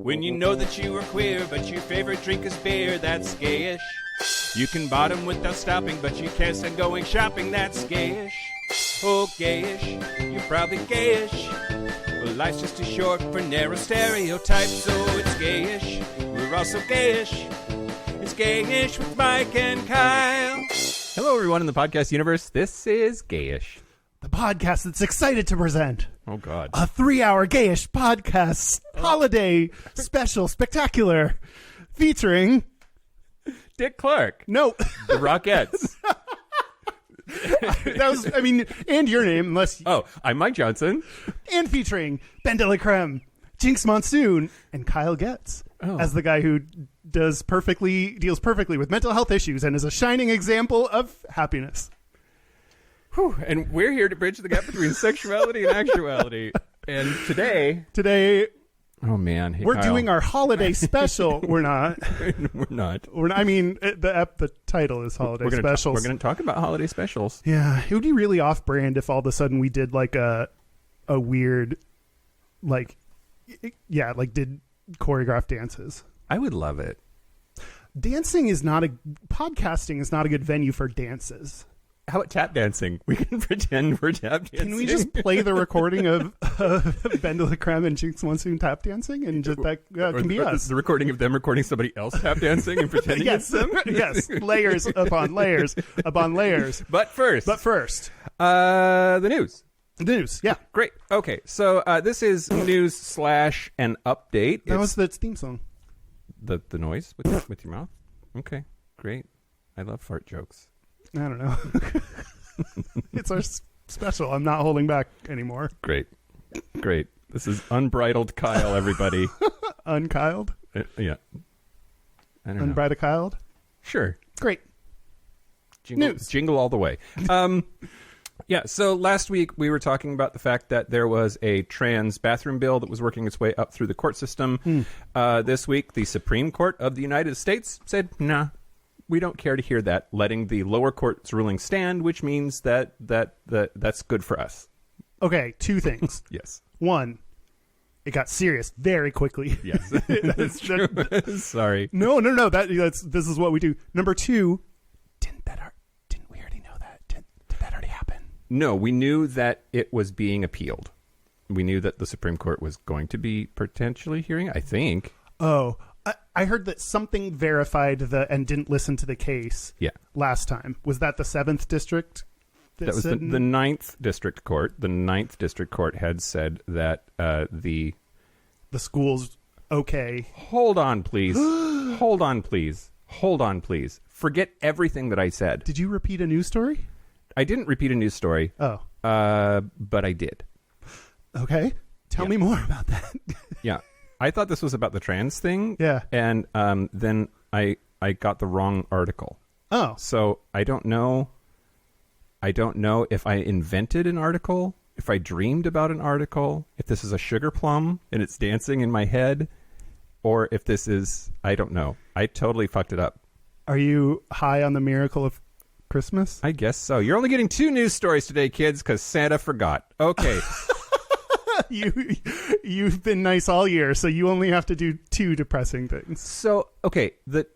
When you know that you are queer, but your favorite drink is beer, that's gayish. You can bottom without stopping, but you can't stand going shopping, that's gayish. Oh, gayish, you're probably gayish. Well, life's just too short for narrow stereotypes, so it's gayish. We're also gayish. It's Gayish with Mike and Kyle. Hello, everyone in the podcast universe. This is Gayish. The podcast that's excited to present. Oh, God. A 3-hour Gayish podcast holiday special spectacular featuring Dick Clark. No. The Rockettes. That was, I mean, and your name, unless. Oh, I'm Mike Johnson. And featuring BenDeLaCreme, Jinkx Monsoon, and Kyle Getz as the guy who deals perfectly with mental health issues and is a shining example of happiness. Whew. And we're here to bridge the gap between sexuality and actuality. And today, oh man, hey, we're Kyle. doing our holiday special. We're not. We're not. I mean, the title is holiday specials. We're going to talk about holiday specials. Yeah, it would be really off-brand if all of a sudden we did like a weird, did choreographed dances. I would love it. Podcasting is not a good venue for dances. How about tap dancing? We can pretend we're tap dancing. Can we just play the recording of BenDeLaCreme and Jinkx Monsoon tap dancing, and just that can be us? The recording of them recording somebody else tap dancing and pretending it's them. Yes, layers upon layers upon layers. But first, the news. The news, yeah, great. Okay, so this is news / an update. That was the theme song. The noise with your mouth. Okay, great. I love fart jokes. I don't know. It's our special. I'm not holding back anymore. Great. This is Unbridled Kyle, everybody. Unkyled? Yeah. I don't Unbridled Kyled? Sure. Great. News. Jingle all the way. Yeah, so last week we were talking about the fact that there was a trans bathroom bill that was working its way up through the court system. This week, the Supreme Court of the United States said, nah, we don't care to hear that, letting the lower court's ruling stand, which means that's good for us. Okay, two things. Yes. One, it got serious very quickly. Yes, that's true. Sorry. No. This is what we do. Number two, didn't we already know that? Did that already happen? No, we knew that it was being appealed. We knew that the Supreme Court was going to be potentially hearing it, I think. Oh, I heard that something verified and didn't listen to the case. Yeah. Last time. Was that the 7th district? That was the 9th district court. The 9th district court had said that the school's okay. Hold on, please. Hold on, please. Forget everything that I said. Did you repeat a news story? I didn't repeat a news story. Oh. But I did. Okay. Tell me more about that. Yeah. I thought this was about the trans thing. Yeah. And then I got the wrong article. Oh. So I don't know if I invented an article, if I dreamed about an article, if this is a sugar plum and it's dancing in my head, or if this is, I don't know. I totally fucked it up. Are you high on the miracle of Christmas? I guess so. You're only getting 2 news stories today, kids, because Santa forgot. Okay. You've been nice all year, so you only have to do 2 depressing things. So, okay, the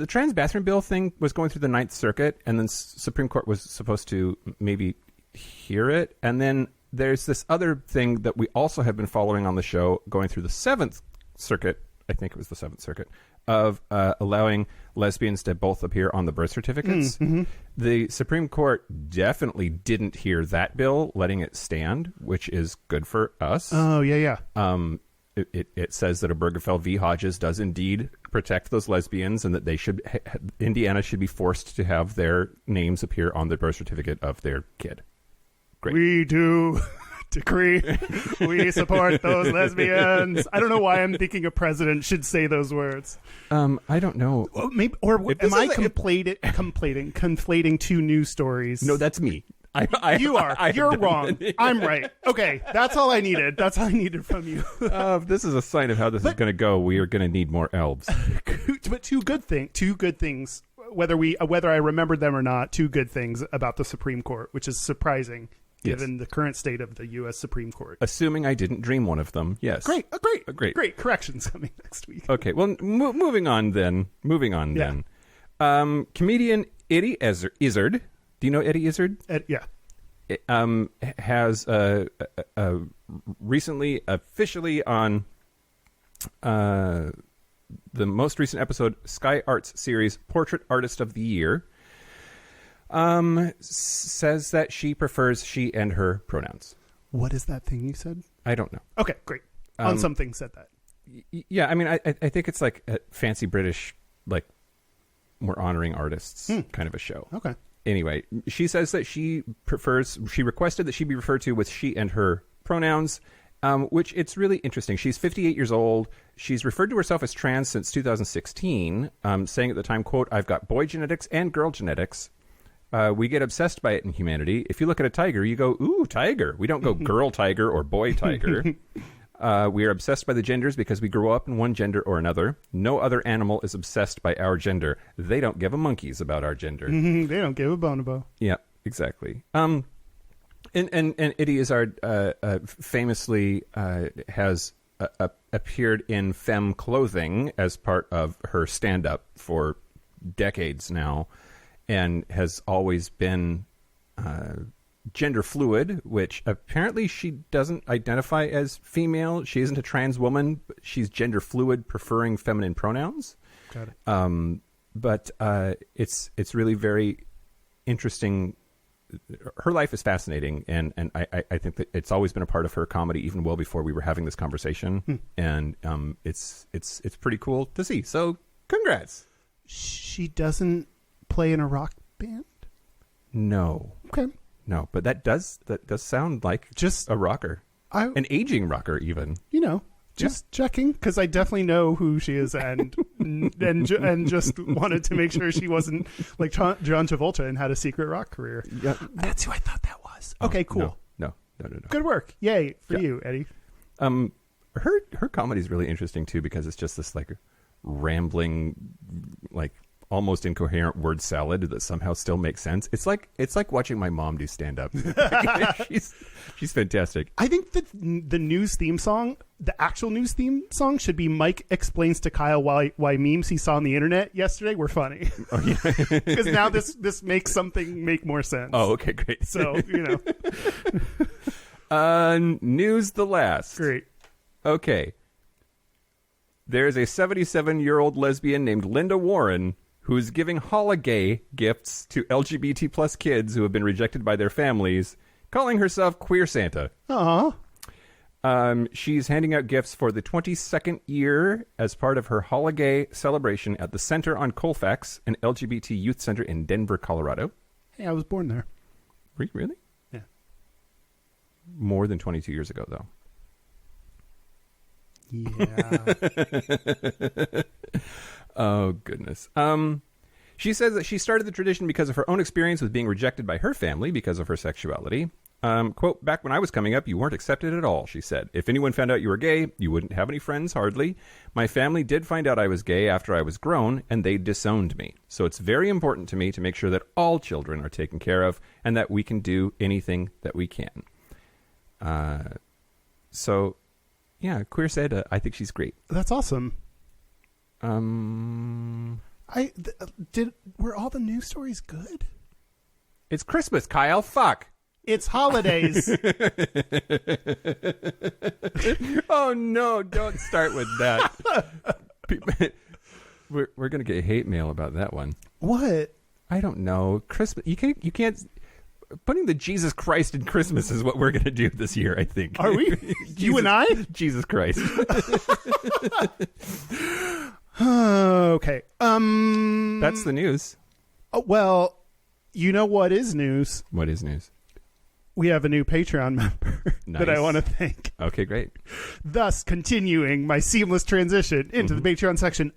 trans bathroom bill thing was going through the 9th Circuit, and then Supreme Court was supposed to maybe hear it. And then there's this other thing that we also have been following on the show going through the 7th Circuit, I think it was the 7th Circuit, of allowing lesbians to both appear on the birth certificates. Mm-hmm. The Supreme Court definitely didn't hear that bill, letting it stand, which is good for us. Oh, yeah. It says that Obergefell v. Hodges does indeed protect those lesbians, and that they should Indiana should be forced to have their names appear on the birth certificate of their kid. Great. We do decree. We support those lesbians. I don't know why I'm thinking a president should say those words. I don't know. Maybe, or am I conflating 2 news stories? No, that's me. You are. You're wrong. I'm right. Okay, that's all I needed. That's all I needed from you. If this is a sign of how this is going to go, we are going to need more elves. But two good things. Whether I remembered them or not, 2 good things about the Supreme Court, which is surprising. given the current state of the U.S. Supreme Court. Assuming I didn't dream one of them, yes. Great corrections coming next week. Okay, well, moving on then. Comedian Eddie Izzard. Do you know Eddie Izzard? Yeah. Has recently officially on the most recent episode, Sky Arts series Portrait Artist of the Year, says that she prefers she and her pronouns. What is that thing you said? I don't know. Okay, great. On something said that. Yeah, I mean, I think it's like a fancy British, like, we're honoring artists kind of a show. Okay. Anyway, she says that she requested that she be referred to with she and her pronouns, which it's really interesting. She's 58 years old. She's referred to herself as trans since 2016, saying at the time, quote, "I've got boy genetics and girl genetics. We get obsessed by it in humanity. If you look at a tiger, you go, ooh, tiger. We don't go girl tiger or boy tiger. We are obsessed by the genders because we grow up in one gender or another. No other animal is obsessed by our gender. They don't give a monkeys about our gender." They don't give a bonobo. Yeah, exactly. And Eddie Izzard famously has appeared in femme clothing as part of her stand-up for decades now, and has always been gender fluid, which apparently she doesn't identify as female. She isn't a trans woman, but she's gender fluid, preferring feminine pronouns. Got it. But it's really very interesting. Her life is fascinating, and I think that it's always been a part of her comedy, even well before we were having this conversation. And it's pretty cool to see. So congrats. She doesn't play in a rock band? No. Okay. No, but that does sound like just a rocker, an aging rocker, even. Just checking, because I definitely know who she is, and just wanted to make sure she wasn't like John Travolta and had a secret rock career. Yeah, that's who I thought that was. Okay, cool. No. Good work, yay for you, Eddie. Her comedy is really interesting too, because it's just this like rambling, like almost incoherent word salad that somehow still makes sense. It's like watching my mom do stand up. She's fantastic. I think that the news theme song, the actual news theme song, should be Mike explains to Kyle why memes he saw on the internet yesterday were funny. Oh yeah, because now this makes something make more sense. Oh, okay, great. So news the last. Great. Okay. There's a 77-year-old lesbian named Linda Warren who's giving holiday gifts to LGBT plus kids who have been rejected by their families, calling herself Queer Santa. Aww. She's handing out gifts for the 22nd year as part of her holiday celebration at the Center on Colfax, an LGBT youth center in Denver, Colorado. Hey, I was born there. Really? Yeah. More than 22 years ago, though. Yeah. Oh, goodness. She says that she started the tradition because of her own experience with being rejected by her family because of her sexuality. Quote, "Back when I was coming up, you weren't accepted at all," she said. "If anyone found out you were gay, you wouldn't have any friends, hardly. My family did find out I was gay after I was grown, and they disowned me. So it's very important to me to make sure that all children are taken care of and that we can do anything that we can." So, yeah, Queer Santa, I think she's great. That's awesome. Were all the news stories good? It's Christmas, Kyle. Fuck. It's holidays. Oh no! Don't start with that. We're gonna get hate mail about that one. What? I don't know. Christmas. You can't. Putting the Jesus Christ in Christmas is what we're gonna do this year. I think. Are we? You and I? Jesus Christ. Okay. That's the news. Oh, well, you know what is news? What is news? We have a new Patreon member that I want to thank. Okay, great. Thus, continuing my seamless transition into the Patreon section.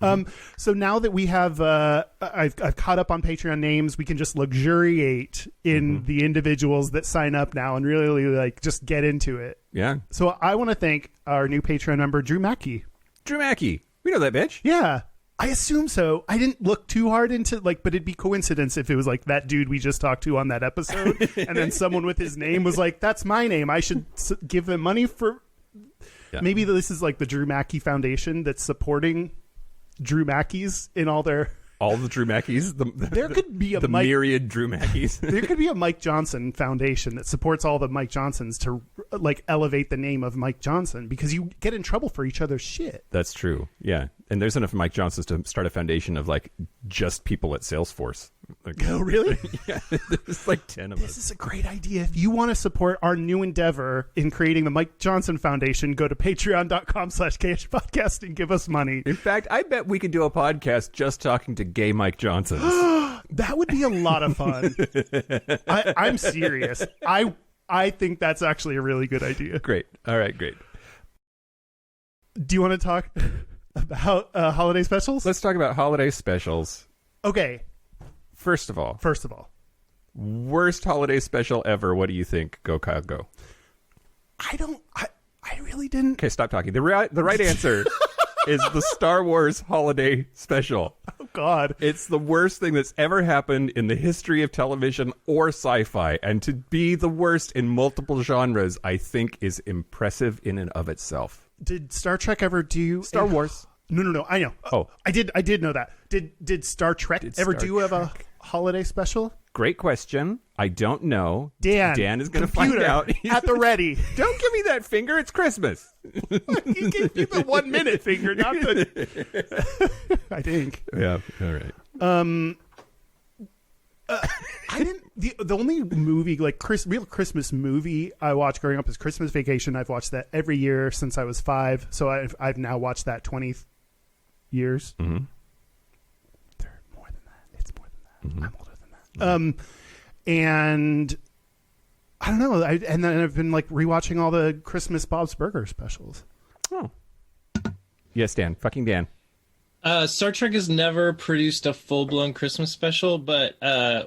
So now that we have, I've caught up on Patreon names, we can just luxuriate in the individuals that sign up now and really like just get into it. Yeah. So I want to thank our new Patreon member, Drew Mackey. Drew Mackey. We know that bitch. Yeah. I assume so. I didn't look too hard into but it'd be coincidence if it was like that dude we just talked to on that episode, and then someone with his name was like, "That's my name. I should give them money for." Yeah. Maybe this is like the Drew Mackey Foundation that's supporting Drew Mackeys in all the Drew Mackeys. There could be a myriad Drew Mackeys. There could be a Mike Johnson Foundation that supports all the Mike Johnsons to elevate the name of Mike Johnson, because you get in trouble for each other's shit. That's true. Yeah, and there's enough Mike Johnsons to start a foundation of just people at Salesforce. Oh, really? Yeah, there's 10 of us. This is a great idea. If you want to support our new endeavor in creating the Mike Johnson Foundation, go to patreon.com/Gayish podcast and give us money. In fact, I bet we could do a podcast just talking to gay Mike Johnsons. That would be a lot of fun. I'm serious. I think that's actually a really good idea. Great. All right, great. Do you want to talk about holiday specials? Let's talk about holiday specials. Okay. First of all, worst holiday special ever. What do you think? Go, Kyle, go. I really didn't. Okay, stop talking. The right answer is the Star Wars holiday special. Oh, God. It's the worst thing that's ever happened in the history of television or sci-fi. And to be the worst in multiple genres, I think, is impressive in and of itself. Did Star Trek ever do... Star Wars. No. I know. Oh. I did know that. Did Star Trek have a holiday special? Great question. I don't know. Dan is going to find out. At the ready. Don't give me that finger. It's Christmas. You gave me the 1 minute finger, not the... I think. Yeah. All right. I didn't... The only movie, real Christmas movie I watched growing up is Christmas Vacation. I've watched that every year since I was 5. So I've now watched that 20 years. Mm-hmm. They're more than that. It's more than that. Mm-hmm. I'm older than that. Mm-hmm. And I don't know. And then I've been rewatching all the Christmas Bob's Burger specials. Oh. Yes, Dan. Fucking Dan. Star Trek has never produced a full-blown Christmas special, but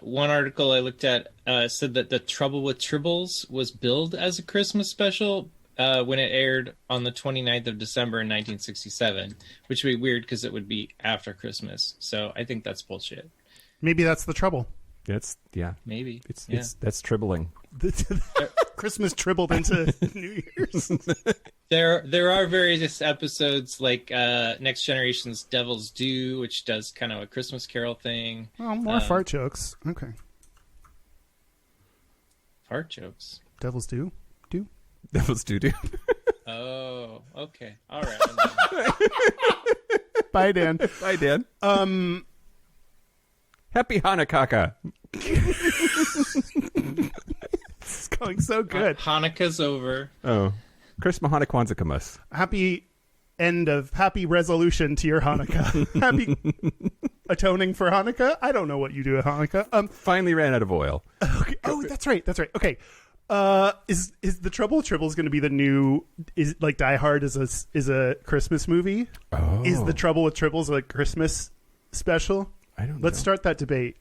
one article I looked at said that The Trouble with Tribbles was billed as a Christmas special when it aired on the 29th of December in 1967, which would be weird because it would be after Christmas. So I think that's bullshit. Maybe that's the trouble. Maybe that's tribbling. Christmas tribbled into New Year's. There are various episodes like Next Generation's Devil's Due, which does kind of a Christmas Carol thing. Oh, more fart jokes. Okay. Fart jokes. Devil's Due? Devil's Due. Oh, okay. All right. Bye, Dan. Bye, Dan. Happy Hanukkah. It's going so good. Hanukkah's over. Oh. Christmas Hanukkah. Happy resolution to your Hanukkah. Happy atoning for Hanukkah. I don't know what you do at Hanukkah. Finally ran out of oil. Okay. Oh, that's right. Okay. Is the Trouble with Tribbles going to be the new? Is Die Hard is a Christmas movie? Oh. Is the Trouble with Tribbles a Christmas special? I don't know. Let's start that debate.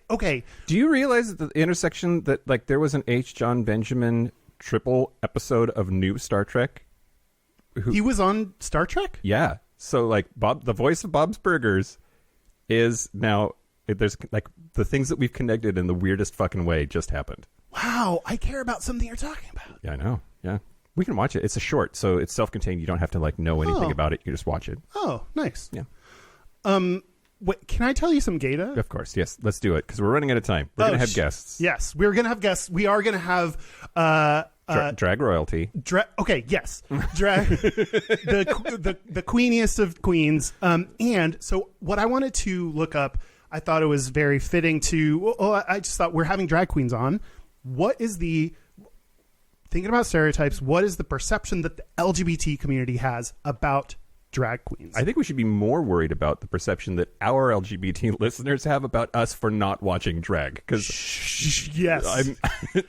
Okay. Do you realize at the intersection that there was an H. John Benjamin triple episode of New Star Trek? He was on Star Trek? Yeah. So Bob, the voice of Bob's Burgers, is now there's the things that we've connected in the weirdest fucking way just happened. Wow, I care about something you're talking about. Yeah, I know. Yeah. We can watch it. It's a short, so it's self-contained. You don't have to know anything about it. You just watch it. Oh, nice. Yeah. Wait, can I tell you some gayta? Of course, yes. Let's do it because we're running out of time. We're going to have guests. Yes, we're going to have guests. We are going to have drag royalty. Okay, yes, drag the queeniest of queens. And so, what I wanted to look up, I thought it was very fitting to. I just thought we're having drag queens on. What is thinking about stereotypes? What is the perception that the LGBT community has about drag queens? I think we should be more worried about the perception that our LGBT listeners have about us for not watching drag. Because yes,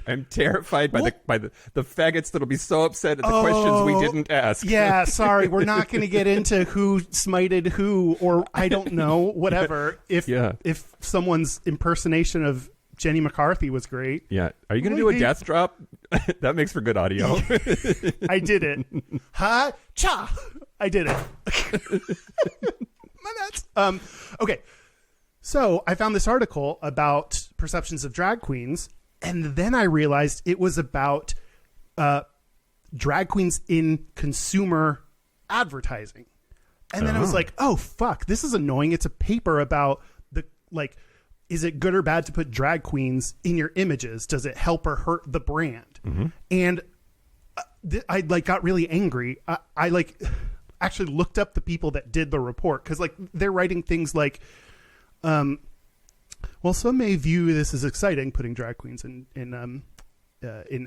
I'm terrified by the faggots that'll be so upset at the questions we didn't ask. Yeah, sorry, we're not going to get into who smited who, or I don't know, whatever. If someone's impersonation of Jenny McCarthy was great. Yeah. Are you going to do a death drop? That makes for good audio. I did it. Ha-cha! I did it. Okay. So I found this article about perceptions of drag queens, and then I realized it was about drag queens in consumer advertising. And then I was like, oh, fuck, this is annoying. It's a paper about is it good or bad to put drag queens in your images? Does it help or hurt the brand? And I got really angry. I actually looked up the people that did the report, because they're writing things like, well, some may view this as exciting, putting drag queens in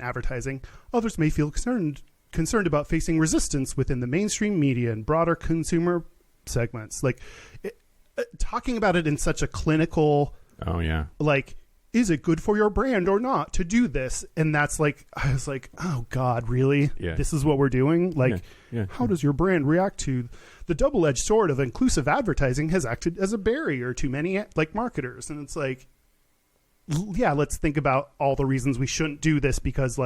advertising. Others may feel concerned about facing resistance within the mainstream media and broader consumer segments. Talking about it in such a clinical, is it good for your brand or not to do this? And that's I was like, oh God, really? Yeah. This is what we're doing? How does your brand react to the double-edged sword of inclusive advertising has acted as a barrier to many marketers? And it's yeah, let's think about all the reasons we shouldn't do this because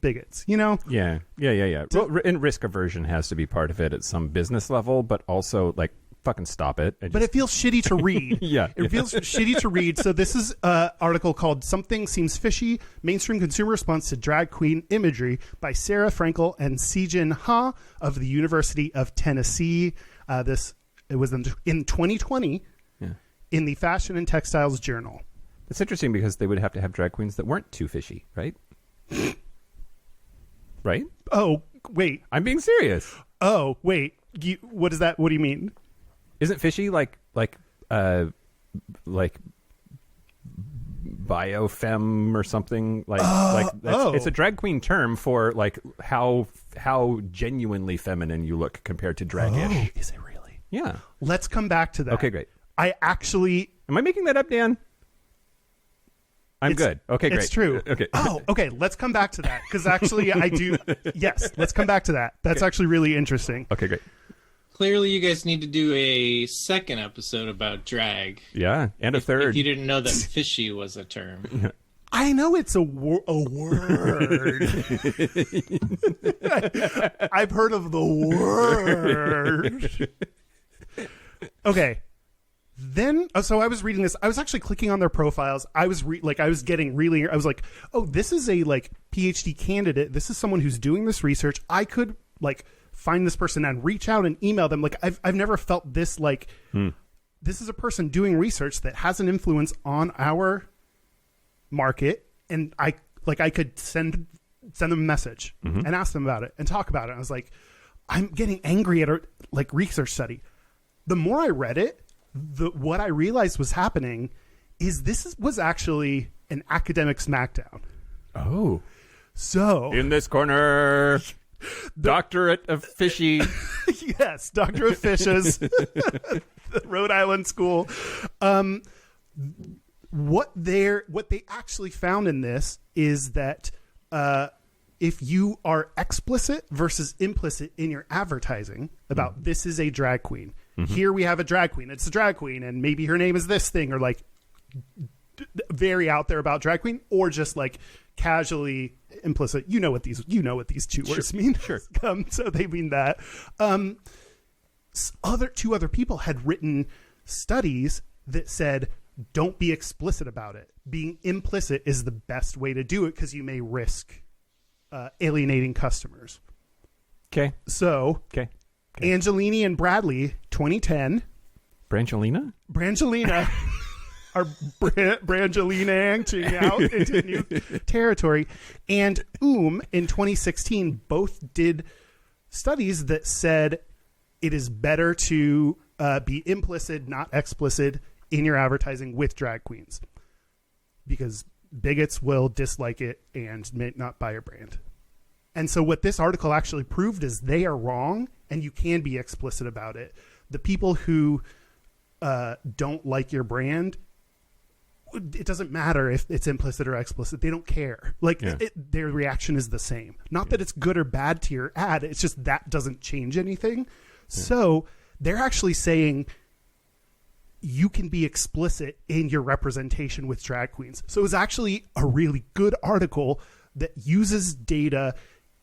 bigots, Yeah. Well, and risk aversion has to be part of it at some business level, but also fucking stop it. But it feels shitty to read. It feels shitty to read. So this is an article called Something Seems Fishy, Mainstream Consumer Response to Drag Queen Imagery by Sarah Frankel and Sijin Ha of the University of Tennessee. It was in 2020 in the Fashion and Textiles Journal. It's interesting because they would have to have drag queens that weren't too fishy, right? Right? Oh, wait. I'm being serious. Oh, wait. What is that? What do you mean? Isn't fishy like biofemme or something? It's a drag queen term for how genuinely feminine you look compared to drag-ish. Is it really? Yeah. Let's come back to that. Okay, great. Am I making that up, Dan? I'm good. Okay, great. It's true. Okay. Oh, okay. Let's come back to that, because actually I do. Yes, let's come back to that. That's actually really interesting. Okay, great. Clearly, you guys need to do a second episode about drag. Yeah, and a third. If you didn't know that fishy was a term. I know it's a word. I've heard of the word. Okay. Then, so I was reading this. I was actually clicking on their profiles. I was I was like, oh, this is a PhD candidate. This is someone who's doing this research. I could find this person and reach out and email them. I've never felt this this is a person doing research that has an influence on our market, and I could send them a message and ask them about it and talk about it. I was like, I'm getting angry at our research study. The more I read it, what I realized was happening is this was actually an academic smackdown. Oh. So in this corner, doctorate of fishy. Yes, Doctor of Fishes. The Rhode Island School. What they actually found in this is that if you are explicit versus implicit in your advertising about this is a drag queen. Here we have a drag queen. It's a drag queen, and maybe her name is this thing, or very out there about drag queen, or just casually implicit. You know what these two words mean. Sure. So they mean that. Two other people had written studies that said, don't be explicit about it. Being implicit is the best way to do it, because you may risk alienating customers. Okay. So, Angelini and Bradley, 2010. Brangelina are Brangelina-ing out into new territory. And in 2016, both did studies that said it is better to be implicit, not explicit, in your advertising with drag queens, because bigots will dislike it and may not buy your brand. And so what this article actually proved is they are wrong, and you can be explicit about it. The people who don't like your brand, it doesn't matter if it's implicit or explicit. They don't care. Their reaction is the same. Not that it's good or bad to your ad. It's just that doesn't change anything. Yeah. So they're actually saying you can be explicit in your representation with drag queens. So it was actually a really good article that uses data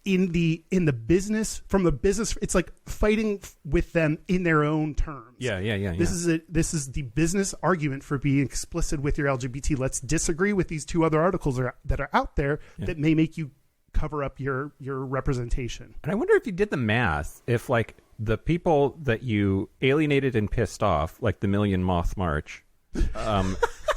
in the business, from the business, it's like fighting with them in their own terms. Yeah. This is the business argument for being explicit with your LGBT. Let's disagree with these two other articles that are out there that may make you cover up your representation. And I wonder if you did the math, if like the people that you alienated and pissed off, like the Million Moth March,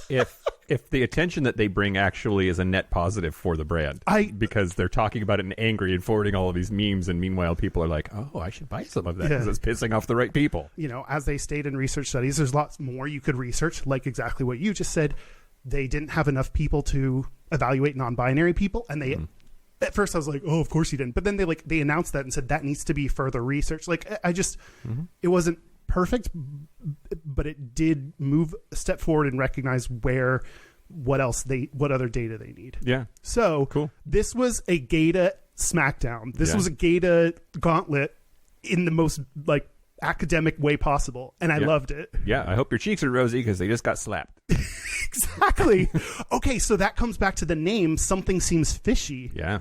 if the attention that they bring actually is a net positive for the brand, because they're talking about it and angry and forwarding all of these memes, and meanwhile people are like, oh, I should buy some of that because it's pissing off the right people. You know, as they state in research studies, there's lots more you could research, like exactly what you just said. They didn't have enough people to evaluate non-binary people, and they at first I was like, oh, of course you didn't, but then they announced that and said that needs to be further research. Like I just it wasn't perfect, but it did move a step forward and recognize what other data they need. Yeah. So cool. This was a gayta smackdown. This was a gayta gauntlet in the most like academic way possible, and I loved it. Yeah, I hope your cheeks are rosy because they just got slapped. Exactly. Okay, so that comes back to the name. Something seems fishy. Yeah.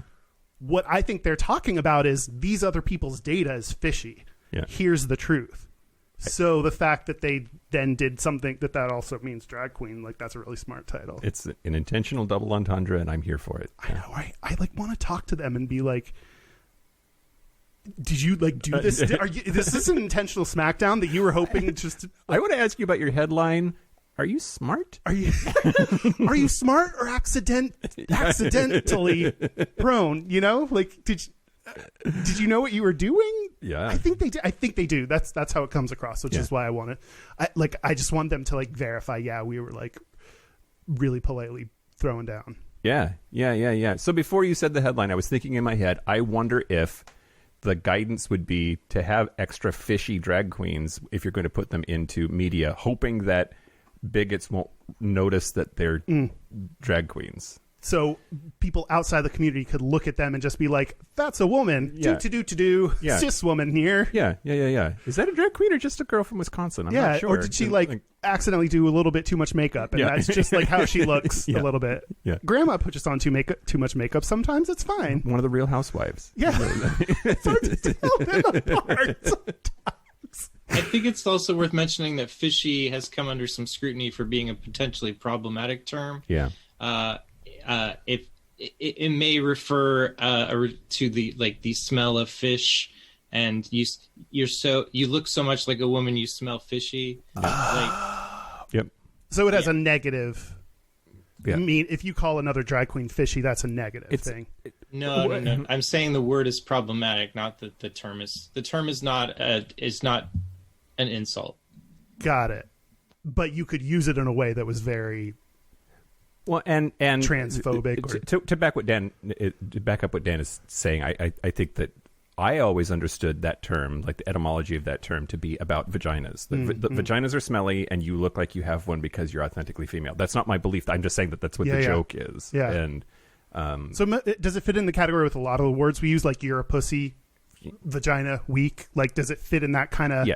What I think they're talking about is these other people's data is fishy. Yeah. Here's the truth. So the fact that they then did something that also means drag queen, like that's a really smart title. It's an intentional double entendre, and I'm here for it. I know. I like want to talk to them and be like, did you like do this? This is an intentional smackdown that you were hoping just to, I want to ask you about your headline. Are you smart? Are you smart or accidentally prone? You know, like did you know what you were doing? Yeah, I think they do. I think they do. That's how it comes across, which is why I want to. I just want them to like verify. Yeah, we were like really politely throwing down. Yeah. So before you said the headline, I was thinking in my head, I wonder if the guidance would be to have extra fishy drag queens if you're going to put them into media, hoping that bigots won't notice that they're drag queens. So people outside the community could look at them and just be like, that's a woman. Yeah. Do. Yeah. Cis woman here. Yeah. Is that a drag queen or just a girl from Wisconsin? I'm not sure. Or did she accidentally do a little bit too much makeup? And that's just like how she looks a little bit. Yeah. Grandma put just on too much makeup. Sometimes it's fine. One of the Real Housewives. Yeah. It's hard to tell them apart sometimes. I think it's also worth mentioning that fishy has come under some scrutiny for being a potentially problematic term. Yeah. If it may refer to the smell of fish, and you look so much like a woman, you smell fishy. Yep. So it has a negative. I mean, if you call another drag queen fishy, that's a negative thing. No. I'm saying the word is problematic, not that the term is. The term is not an insult. Got it. But you could use it in a way that was very and transphobic. To back up what Dan is saying, I think that I always understood that term, like the etymology of that term, to be about vaginas. The vaginas are smelly, and you look like you have one because you're authentically female. That's not my belief. I'm just saying that that's what the joke is. Yeah. And so does it fit in the category with a lot of the words we use, like you're a pussy, vagina, weak? Like, does it fit in that kind of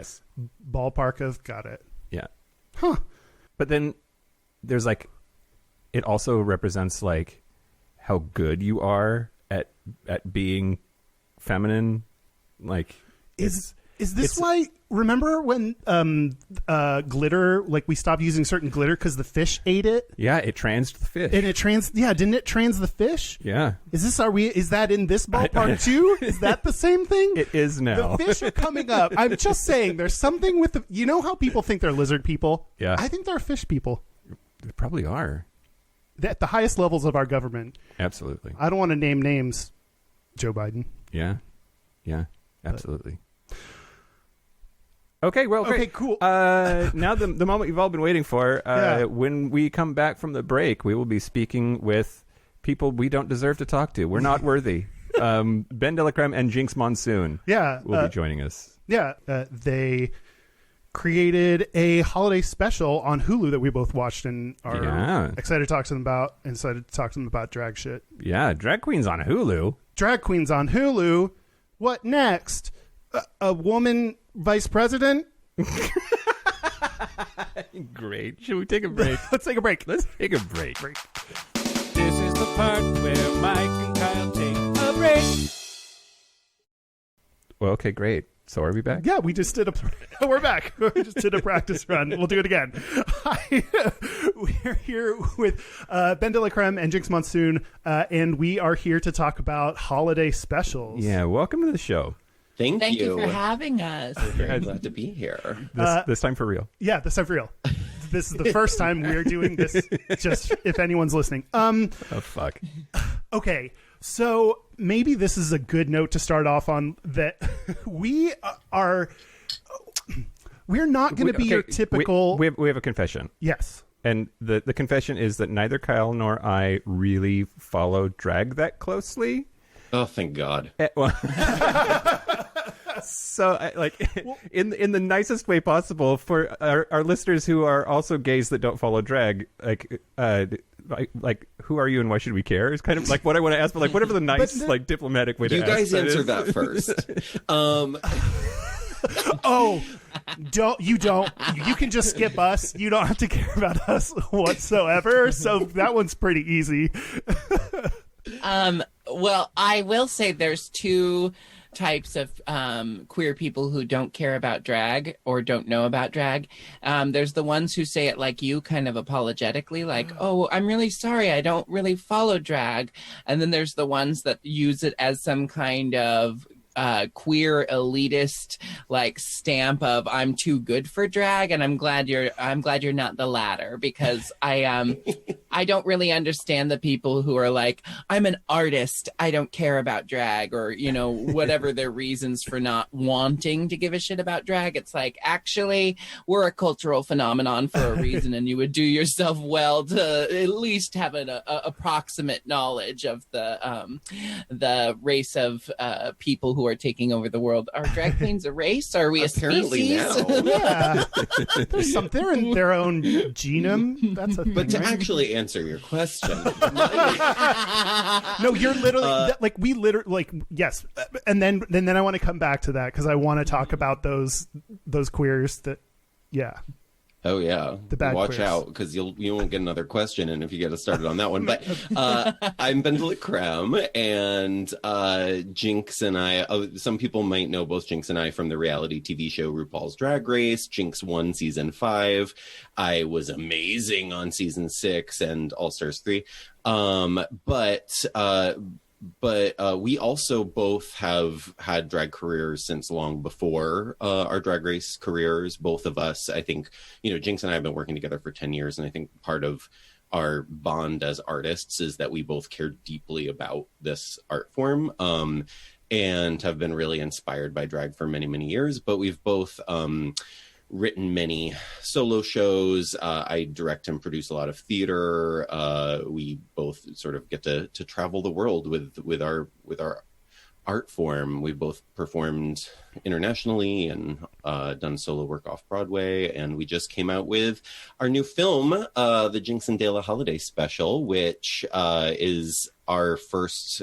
ballpark of got it? Yeah. Huh. But then there's like, it also represents like how good you are at being feminine. Like, is this why? Remember when glitter? Like we stopped using certain glitter because the fish ate it. Yeah, it transed the fish. And didn't it trans the fish? Yeah. Is that in this ballpark too? Is that the same thing? It is now. The fish are coming up. I'm just saying, there's something with you know how people think they're lizard people? Yeah. I think they're fish people. They probably are. At the highest levels of our government. Absolutely. I don't want to name names. Joe Biden. Yeah. Absolutely. Okay, well, great. Okay, cool. Now the moment you've all been waiting for. When we come back from the break, we will be speaking with people we don't deserve to talk to. We're not worthy. BenDeLaCreme and Jinkx Monsoon will be joining us. Yeah, they created a holiday special on Hulu that we both watched and are excited to talk to them about. Excited to talk to them about drag shit. Yeah, drag queens on Hulu. Drag queens on Hulu. What next? A woman vice president? Great. Should we take a break? Let's take a break. Let's take a break. This is the part where Mike and Kyle take a break. Well, okay, great. So are we back? Yeah, we just did we're back. We just did a practice run. We'll do it again. We're here with BenDeLaCreme and Jinkx Monsoon, and we are here to talk about holiday specials. Yeah, welcome to the show. Thank you for having us. We're very glad to be here. This time for real. Yeah, this time for real. This is the first time we're doing this, just if anyone's listening. Oh, fuck. Okay, so maybe this is a good note to start off on, that we're not going to be your typical... We have a confession. Yes. And the confession is that neither Kyle nor I really follow drag that closely. Oh, thank God. So, in the nicest way possible, for our listeners who are also gays that don't follow drag, who are you and why should we care? Is kind of like what I want to ask, but whatever the nice, diplomatic way to ask. You guys answer that first. Oh, you can just skip us. You don't have to care about us whatsoever. So that one's pretty easy. Well, I will say there's two types of queer people who don't care about drag or don't know about drag. There's the ones who say it like you, kind of apologetically, like, oh, I'm really sorry, I don't really follow drag. And then there's the ones that use it as some kind of queer elitist stamp of I'm too good for drag, and I'm glad you're not the latter, because I don't really understand the people who are like, I'm an artist, I don't care about drag, or whatever their reasons for not wanting to give a shit about drag. It's like, actually, we're a cultural phenomenon for a reason, and you would do yourself well to at least have an approximate knowledge of the race of people who are taking over the world. Are drag queens a race? Are we apparently a species? Now. Yeah, they're in their own genome. That's a thing, but to right? actually answer your question, no, you're literally we literally yes, and then I want to come back to that because I want to talk about those queers that, yeah. Oh yeah, the bad watch queers. out, because you won't get another question, and if you get us started on that one. But I'm BenDeLaCreme, and Jinkx and I. Some people might know both Jinkx and I from the reality TV show RuPaul's Drag Race. Jinkx won season 5. I was amazing on season 6 and All Stars 3. But we also both have had drag careers since long before our Drag Race careers. Both of us, I think, Jinkx and I have been working together for 10 years. And I think part of our bond as artists is that we both care deeply about this art form and have been really inspired by drag for many, many years. But we've both written many solo shows. I direct and produce a lot of theater. We both sort of get to travel the world with our art form. We both performed internationally and done solo work off Broadway. And we just came out with our new film, the Jinkx and Dela Holiday Special, which is our first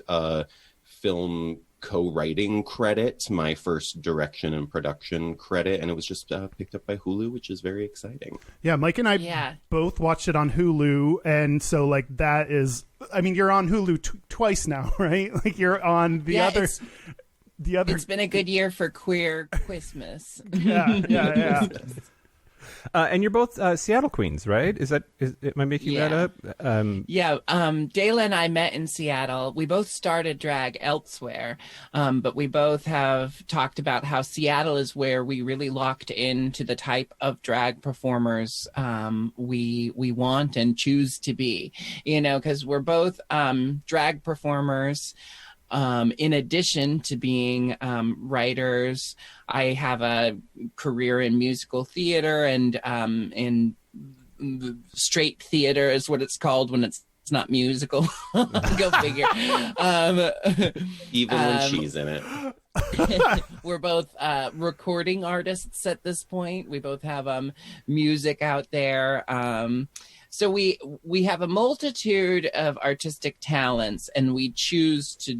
film co-writing credit, my first direction and production credit, and it was just picked up by Hulu, which is very exciting. Yeah, Mike and I both watched it on Hulu, and so that is, I mean, you're on Hulu twice now, right? You're on the other. It's been a good year for queer Christmas. Yeah. And you're both Seattle queens, right? Am I making that up? Dela and I met in Seattle. We both started drag elsewhere, but we both have talked about how Seattle is where we really locked into the type of drag performers we want and choose to be. Because we're both drag performers. In addition to being writers, I have a career in musical theater and in straight theater is what it's called when it's not musical. Go figure. Even when she's in it. We're both recording artists at this point. We both have music out there. So we have a multitude of artistic talents, and we choose to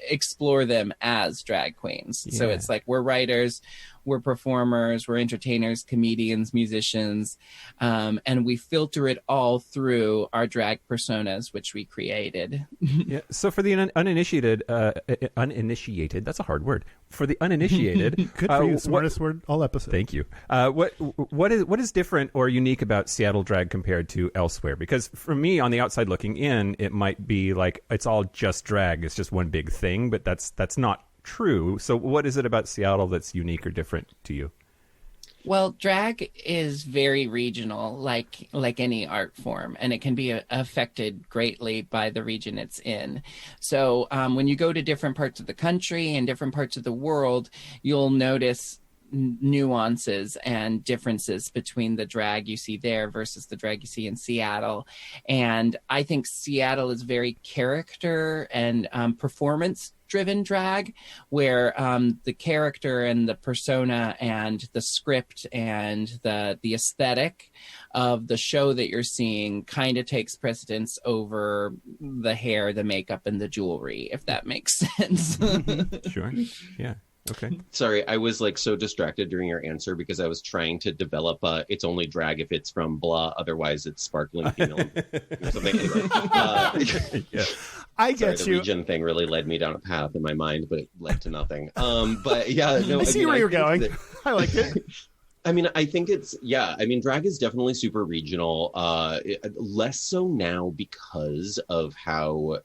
explore them as drag queens. Yeah. So it's like we're writers, we're performers, we're entertainers, comedians, musicians, and we filter it all through our drag personas, which we created. Yeah. So for the uninitiated, that's a hard word. For the uninitiated, Good for you. Smartest word all episode. Thank you. What is different or unique about Seattle drag compared to elsewhere? Because for me, on the outside looking in, it might be like it's all just drag. It's just one big thing, but that's not true. So what is it about Seattle that's unique or different to you? Well, drag is very regional, like any art form, and it can be affected greatly by the region it's in. So when you go to different parts of the country and different parts of the world, you'll notice nuances and differences between the drag you see there versus the drag you see in Seattle. And I think Seattle is very character and performance driven drag, where the character and the persona and the script and the aesthetic of the show that you're seeing kind of takes precedence over the hair, the makeup, and the jewelry, if that makes sense. Sure. Yeah. Okay. Sorry, I was like so distracted during your answer because I was trying to develop it's only drag if it's from blah, otherwise it's sparkling female or something. Anyway, Yeah. I get the you. region thing really led me down a path in my mind, but it led to nothing. But yeah, no, I see where you're going. I like it. I mean, I think drag is definitely super regional. Less so now because of how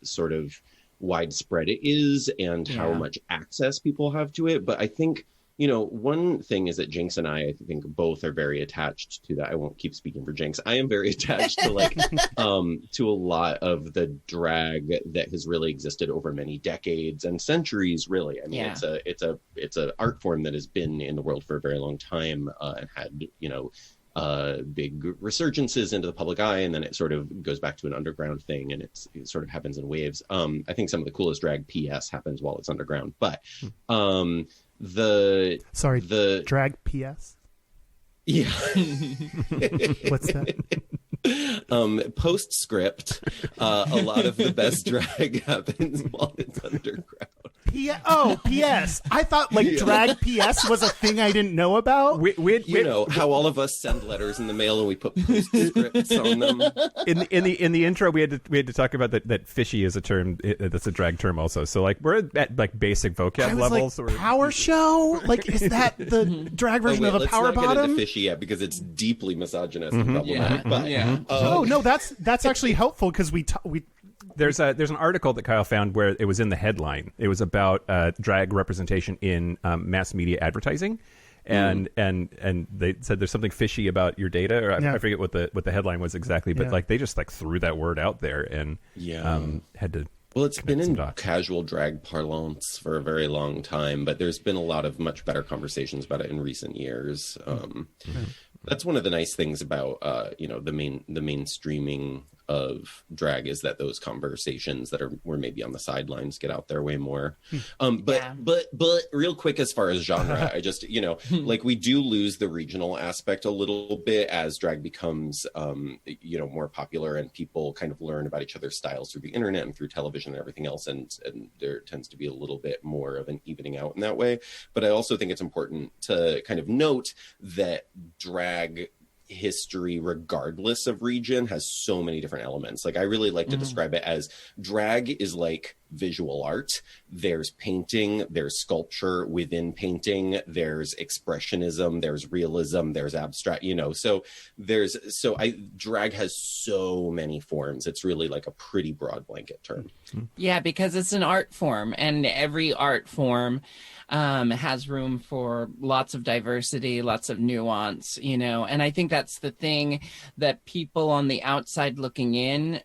sort of widespread it is and how much access people have to it. But I think, one thing is that Jinkx and I think both are very attached to that. I won't keep speaking for Jinkx. I am very attached to to a lot of the drag that has really existed over many decades and centuries, really. I mean, it's a art form that has been in the world for a very long time and had, big resurgences into the public eye, and then it sort of goes back to an underground thing, and it sort of happens in waves. I think some of the coolest drag PS happens while it's underground, but the drag PS. Yeah. What's that? Postscript, a lot of the best drag happens while it's underground. PS. I thought drag PS was a thing I didn't know about. You know how all of us send letters in the mail and we put postscripts on them. In the intro, we had to talk about that fishy is a term that's a drag term also. So we're at basic vocab levels. Power show? Is that the drag version of a power bottom? Let's not get into fishy yet because it's deeply misogynist and problematic. No, that's actually helpful because we There's an article that Kyle found where it was in the headline. It was about drag representation in mass media advertising, and they said there's something fishy about your data, or I forget what the headline was exactly, but they just threw that word out there and had to. Well, it's been in casual drag parlance for a very long time, but there's been a lot of much better conversations about it in recent years. That's one of the nice things about the mainstreaming of drag is that those conversations that were maybe on the sidelines get out there way more. But real quick, as far as genre, I just we do lose the regional aspect a little bit as drag becomes more popular and people kind of learn about each other's styles through the internet and through television and everything else, and there tends to be a little bit more of an evening out in that way. But I also think it's important to kind of note that drag history, regardless of region, has so many different elements. I really like to describe it as drag is like visual art. There's painting, there's sculpture within painting, there's expressionism, there's realism, there's abstract, drag has so many forms. It's really a pretty broad blanket term. Yeah, because it's an art form, and every art form has room for lots of diversity, lots of nuance, and I think that's the thing that people on the outside looking in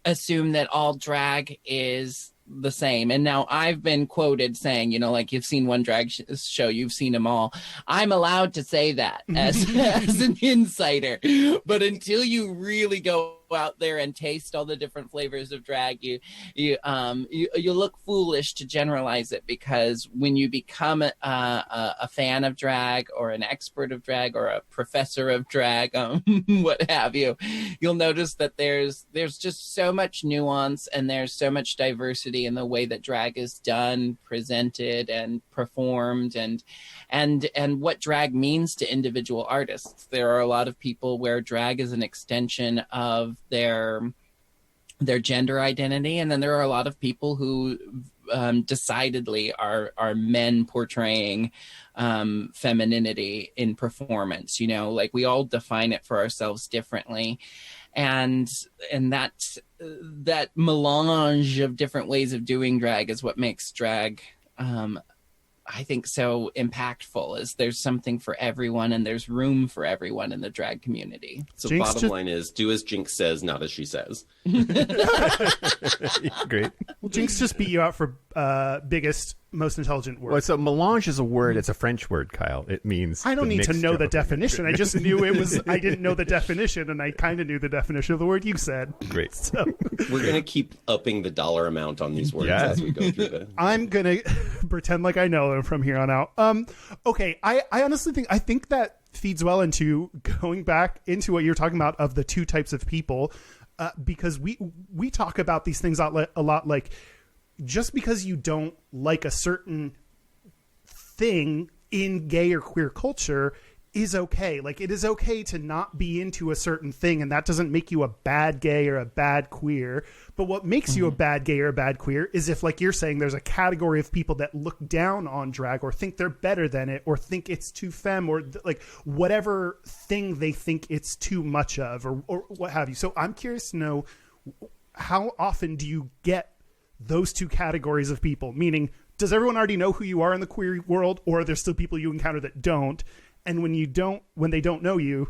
assume that all drag is the same. And now I've been quoted saying, you've seen one drag show, you've seen them all. I'm allowed to say that as an insider, but until you really go out there and taste all the different flavors of drag, you look foolish to generalize it, because when you become a fan of drag or an expert of drag or a professor of drag, what have you, you'll notice that there's just so much nuance and there's so much diversity in the way that drag is done, presented, and performed, and what drag means to individual artists. There are a lot of people where drag is an extension of their gender identity, and then there are a lot of people who decidedly are men portraying femininity in performance. You know, like, we all define it for ourselves differently, and that melange of different ways of doing drag is what makes drag I think so impactful. Is there's something for everyone, and there's room for everyone in the drag community. So Jinkx bottom line is, do as Jinkx says, not as she says. Great. Well, Jinkx just beat you out for biggest, most intelligent word. Well, so melange is a word. It's a French word, Kyle. It means I don't the need to know mixture the of- definition. I just knew it was. I didn't know the definition, and I kind of knew the definition of the word you said. Great. So We're going to keep upping the dollar amount on these words Yeah. as we go through the... I'm gonna pretend like I know them from here on out. Okay. I honestly think that feeds well into going back into what you're talking about of the two types of people, because we talk about these things a lot. Like, just because you don't like a certain thing in gay or queer culture is okay. Like, it is okay to not be into a certain thing, and that doesn't make you a bad gay or a bad queer. But what makes you a bad gay or a bad queer is if, like you're saying, there's a category of people that look down on drag or think they're better than it or think it's too femme or like whatever thing they think it's too much of or what have you. So I'm curious to know, how often do you get those two categories of people? Meaning, does everyone already know who you are in the queer world, or are there still people you encounter that don't? And when they don't know you,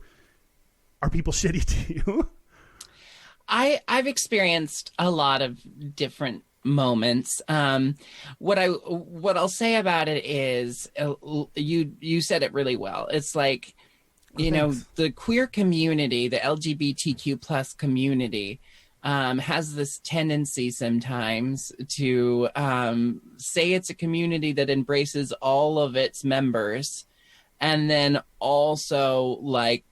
are people shitty to you? I've experienced a lot of different moments. What I'll say about it is, you said it really well. It's like, you know, the queer community, the LGBTQ plus community, has this tendency sometimes to say it's a community that embraces all of its members, and then also like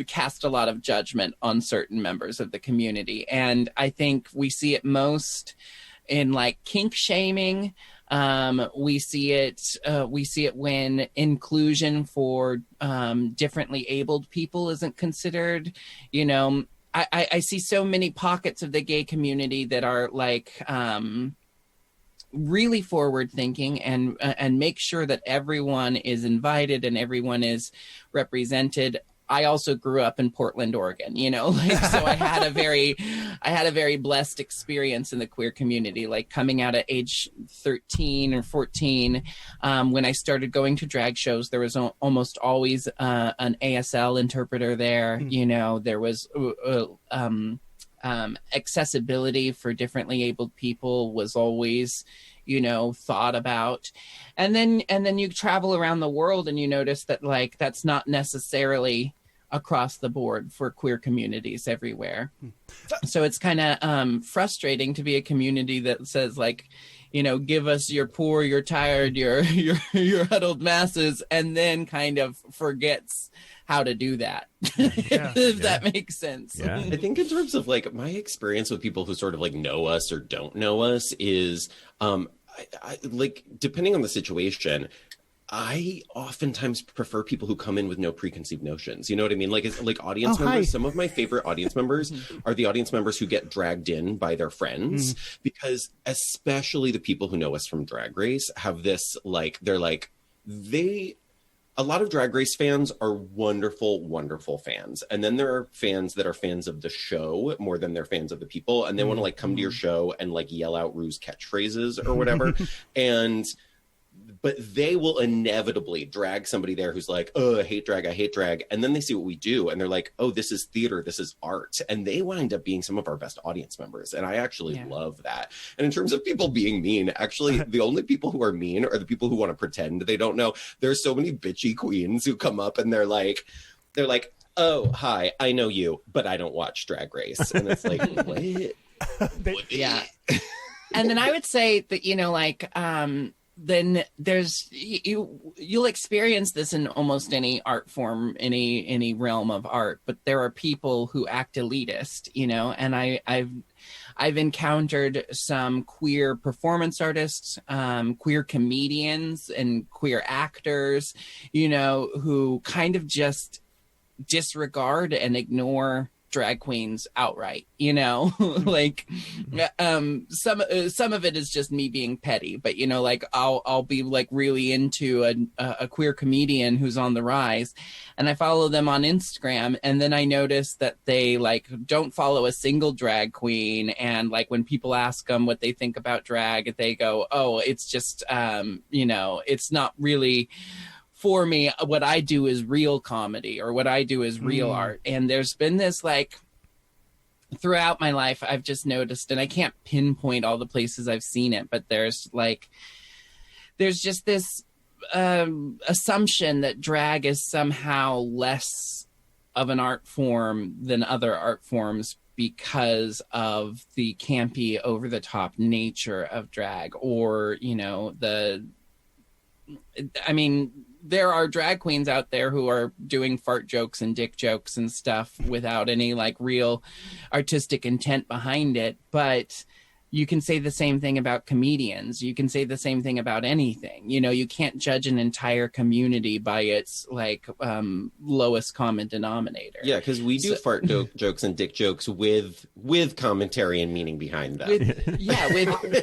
cast a lot of judgment on certain members of the community. And I think we see it most in like kink shaming. We see it when inclusion for differently abled people isn't considered. You know, I see so many pockets of the gay community that are like really forward thinking and make sure that everyone is invited and everyone is represented. I also grew up in Portland, Oregon, you know, like, so I had a very blessed experience in the queer community, like coming out at age 13 or 14. When I started going to drag shows, there was almost always an ASL interpreter there. You know, there was accessibility for differently abled people was always, you know, thought about. And then you travel around the world and you notice that like that's not necessarily across the board for queer communities everywhere. So it's kind of frustrating to be a community that says like, you know, give us your poor, your tired, your huddled masses, and then kind of forgets how to do that. If that makes sense. Yeah. I think in terms of like my experience with people who sort of like know us or don't know us is I like, depending on the situation, I oftentimes prefer people who come in with no preconceived notions. You know what I mean? Like, it's like audience members. Hi. Some of my favorite audience members are the audience members who get dragged in by their friends, because especially the people who know us from Drag Race have this, like, a lot of Drag Race fans are wonderful, wonderful fans. And then there are fans that are fans of the show more than they're fans of the people. And they want to like come to your show and like yell out Rue's catchphrases or whatever. But they will inevitably drag somebody there who's like, oh, I hate drag. And then they see what we do and they're like, oh, this is theater, this is art. And they wind up being some of our best audience members. And I actually love that. And in terms of people being mean, actually, the only people who are mean are the people who want to pretend they don't know. There's so many bitchy queens who come up and they're like, oh, hi, I know you, but I don't watch Drag Race. And it's like, what? Yeah. And then I would say that, then there's you'll experience this in almost any art form, any realm of art, but there are people who act elitist, and I've encountered some queer performance artists, queer comedians and queer actors, who kind of just disregard and ignore drag queens outright, like some of it is just me being petty, but like I'll be like really into a queer comedian who's on the rise, and I follow them on Instagram, and then I notice that they like don't follow a single drag queen, and like when people ask them what they think about drag, they go, oh, it's just it's not really for me. What I do is real comedy, or what I do is real art. And there's been this like throughout my life, I've just noticed, and I can't pinpoint all the places I've seen it, but there's just this assumption that drag is somehow less of an art form than other art forms because of the campy, over the top nature of drag, or there are drag queens out there who are doing fart jokes and dick jokes and stuff without any like real artistic intent behind it. But you can say the same thing about comedians. You can say the same thing about anything. You can't judge an entire community by its like lowest common denominator. Yeah, because we do fart jokes and dick jokes with commentary and meaning behind them.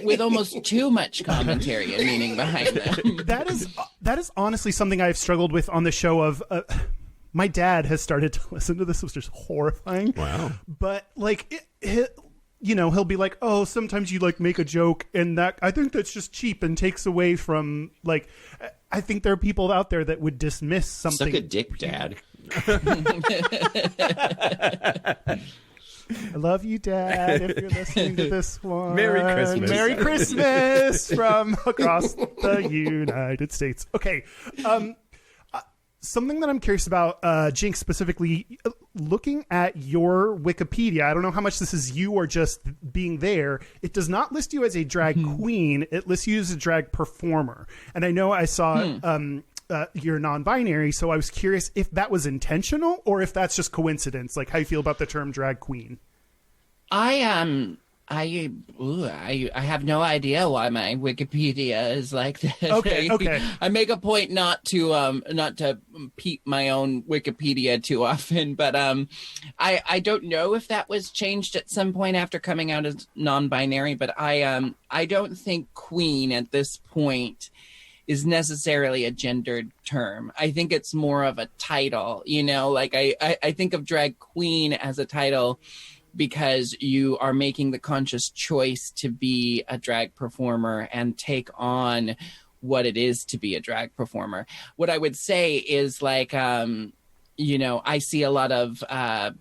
With almost too much commentary and meaning behind them. That is honestly something I've struggled with on the show. Of my dad has started to listen to this, which is horrifying. Wow. But like he'll be like, oh, sometimes you like make a joke, and that I think that's just cheap and takes away from like. I think there are people out there that would dismiss something. Suck a dick, Dad. I love you, Dad, if you're listening to this one. Merry Christmas. Merry Christmas from across the United States. Okay. Something that I'm curious about, Jinkx, specifically, looking at your Wikipedia, I don't know how much this is you or just being there. It does not list you as a drag queen. It lists you as a drag performer. And I know I saw you're non-binary, so I was curious if that was intentional or if that's just coincidence, like how you feel about the term drag queen. I have no idea why my Wikipedia is like this. Okay. I make a point not to peep my own Wikipedia too often, but I don't know if that was changed at some point after coming out as non-binary, but I don't think queen at this point is necessarily a gendered term. I think it's more of a title, like I think of drag queen as a title because you are making the conscious choice to be a drag performer and take on what it is to be a drag performer. What I would say is like, I see a lot of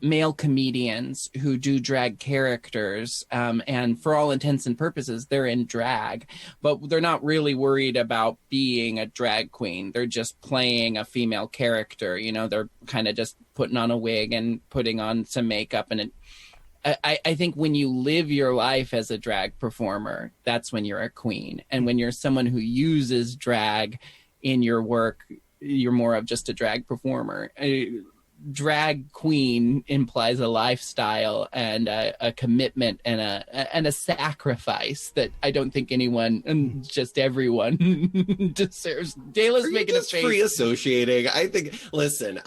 male comedians who do drag characters, and for all intents and purposes, they're in drag, but they're not really worried about being a drag queen. They're just playing a female character. They're kind of just putting on a wig and putting on some makeup, and I think when you live your life as a drag performer, that's when you're a queen. And when you're someone who uses drag in your work, you're more of just a drag performer. Drag queen implies a lifestyle and a commitment and a sacrifice that I don't think anyone, just everyone, deserves. Dela's making a face. Free associating. I think. Listen,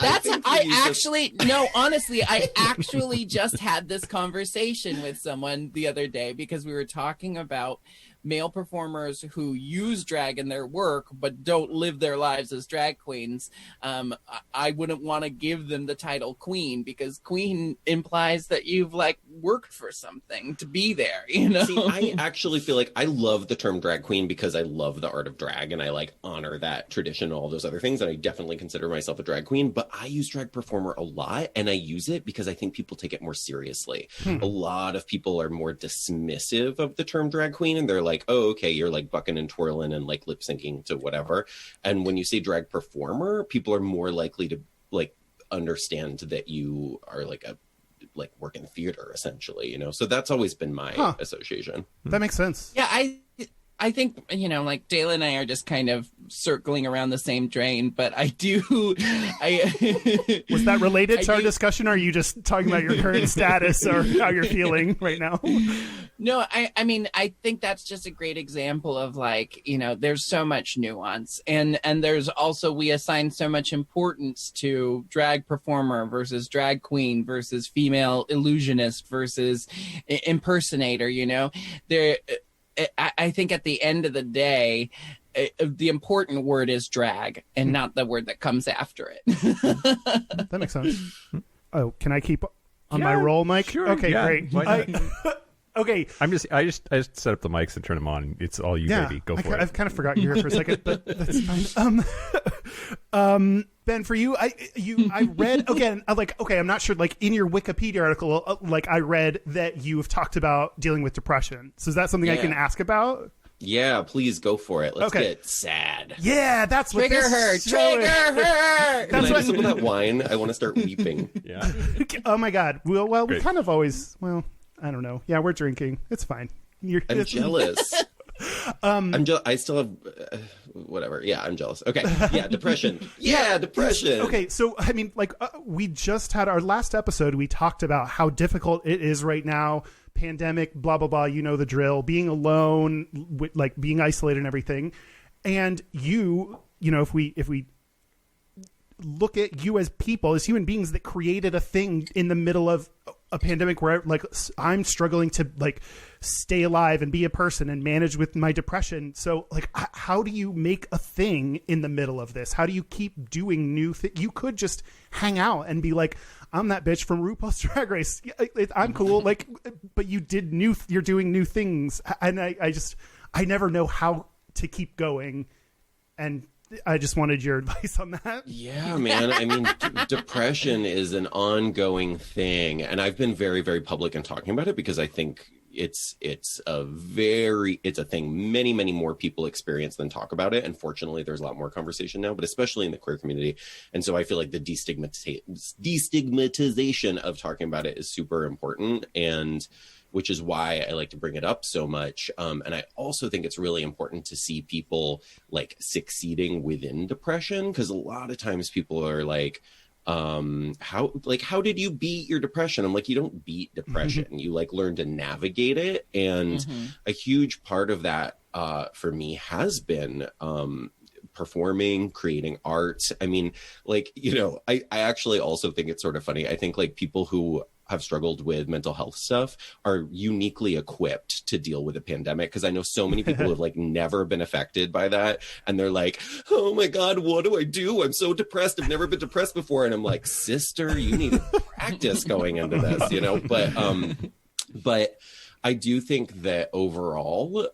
honestly, I actually just had this conversation with someone the other day because we were talking about male performers who use drag in their work but don't live their lives as drag queens. I wouldn't want to give them the title queen because queen implies that you've like worked for something to be there, See, I actually feel like I love the term drag queen because I love the art of drag and I like honor that tradition and all those other things, and I definitely consider myself a drag queen, but I use drag performer a lot, and I use it because I think people take it more seriously. A lot of people are more dismissive of the term drag queen, and they're like, oh, okay, you're like bucking and twirling and like lip syncing to whatever. And when you say drag performer, people are more likely to like understand that you are like work in theater essentially, so that's always been my association. That makes sense. Yeah, I think, like Dela and I are just kind of circling around the same drain, but I was that related to our discussion, or are you just talking about your current status or how you're feeling right now? No, I mean, I think that's just a great example of like, there's so much nuance, and there's also, we assign so much importance to drag performer versus drag queen versus female illusionist versus impersonator, I think at the end of the day, the important word is drag and not the word that comes after it. That makes sense. Oh, can I keep on my roll, Mike? Sure. Okay, yeah, great. Okay. I just set up the mics and turn them on. It's all you, baby. Go for it. I've kind of forgotten you're here for a second, but that's fine. Ben, for you, I read again. I'm not sure. Like in your Wikipedia article, I read that you have talked about dealing with depression. So is that something I can ask about? Yeah, please go for it. Let's get sad. Yeah, that's what Trigger her. Can I do some of that wine? I want to start weeping. Yeah. Oh my God. Well, we Great. kind of always. Well, I don't know. Yeah, we're drinking. It's fine. I'm jealous. I still have whatever. Yeah, I'm jealous. Okay. Yeah, depression. Yeah, depression. Okay, so I mean, we just had our last episode. We talked about how difficult it is right now. Pandemic, blah blah blah. You know the drill. Being alone, being isolated and everything. And if we look at you as people, as human beings that created a thing in the middle of a pandemic where I'm struggling to stay alive and be a person and manage with my depression. So how do you make a thing in the middle of this? How do you keep doing new things? You could just hang out and be like, I'm that bitch from RuPaul's Drag Race. I'm cool. But you're doing new things. And I never know how to keep going. And I just wanted your advice on that. Yeah, man. I mean, depression is an ongoing thing. And I've been very, very public in talking about it because I think it's a thing many, many more people experience than talk about it. And fortunately, there's a lot more conversation now, but especially in the queer community. And so I feel like the destigmatization of talking about it is super important. And which is why I like to bring it up so much. And I also think it's really important to see people succeeding within depression, because a lot of times people are like, how did you beat your depression? I'm like, you don't beat depression. You learn to navigate it. And a huge part of that for me has been performing, creating art. I mean, I actually also think it's sort of funny. I think people who have struggled with mental health stuff are uniquely equipped to deal with a pandemic, because I know so many people who have never been affected by that, and they're like, oh my God, what do I do? I'm so depressed. I've never been depressed before. And I'm like, sister, you need to practice going into this, but I do think that overall,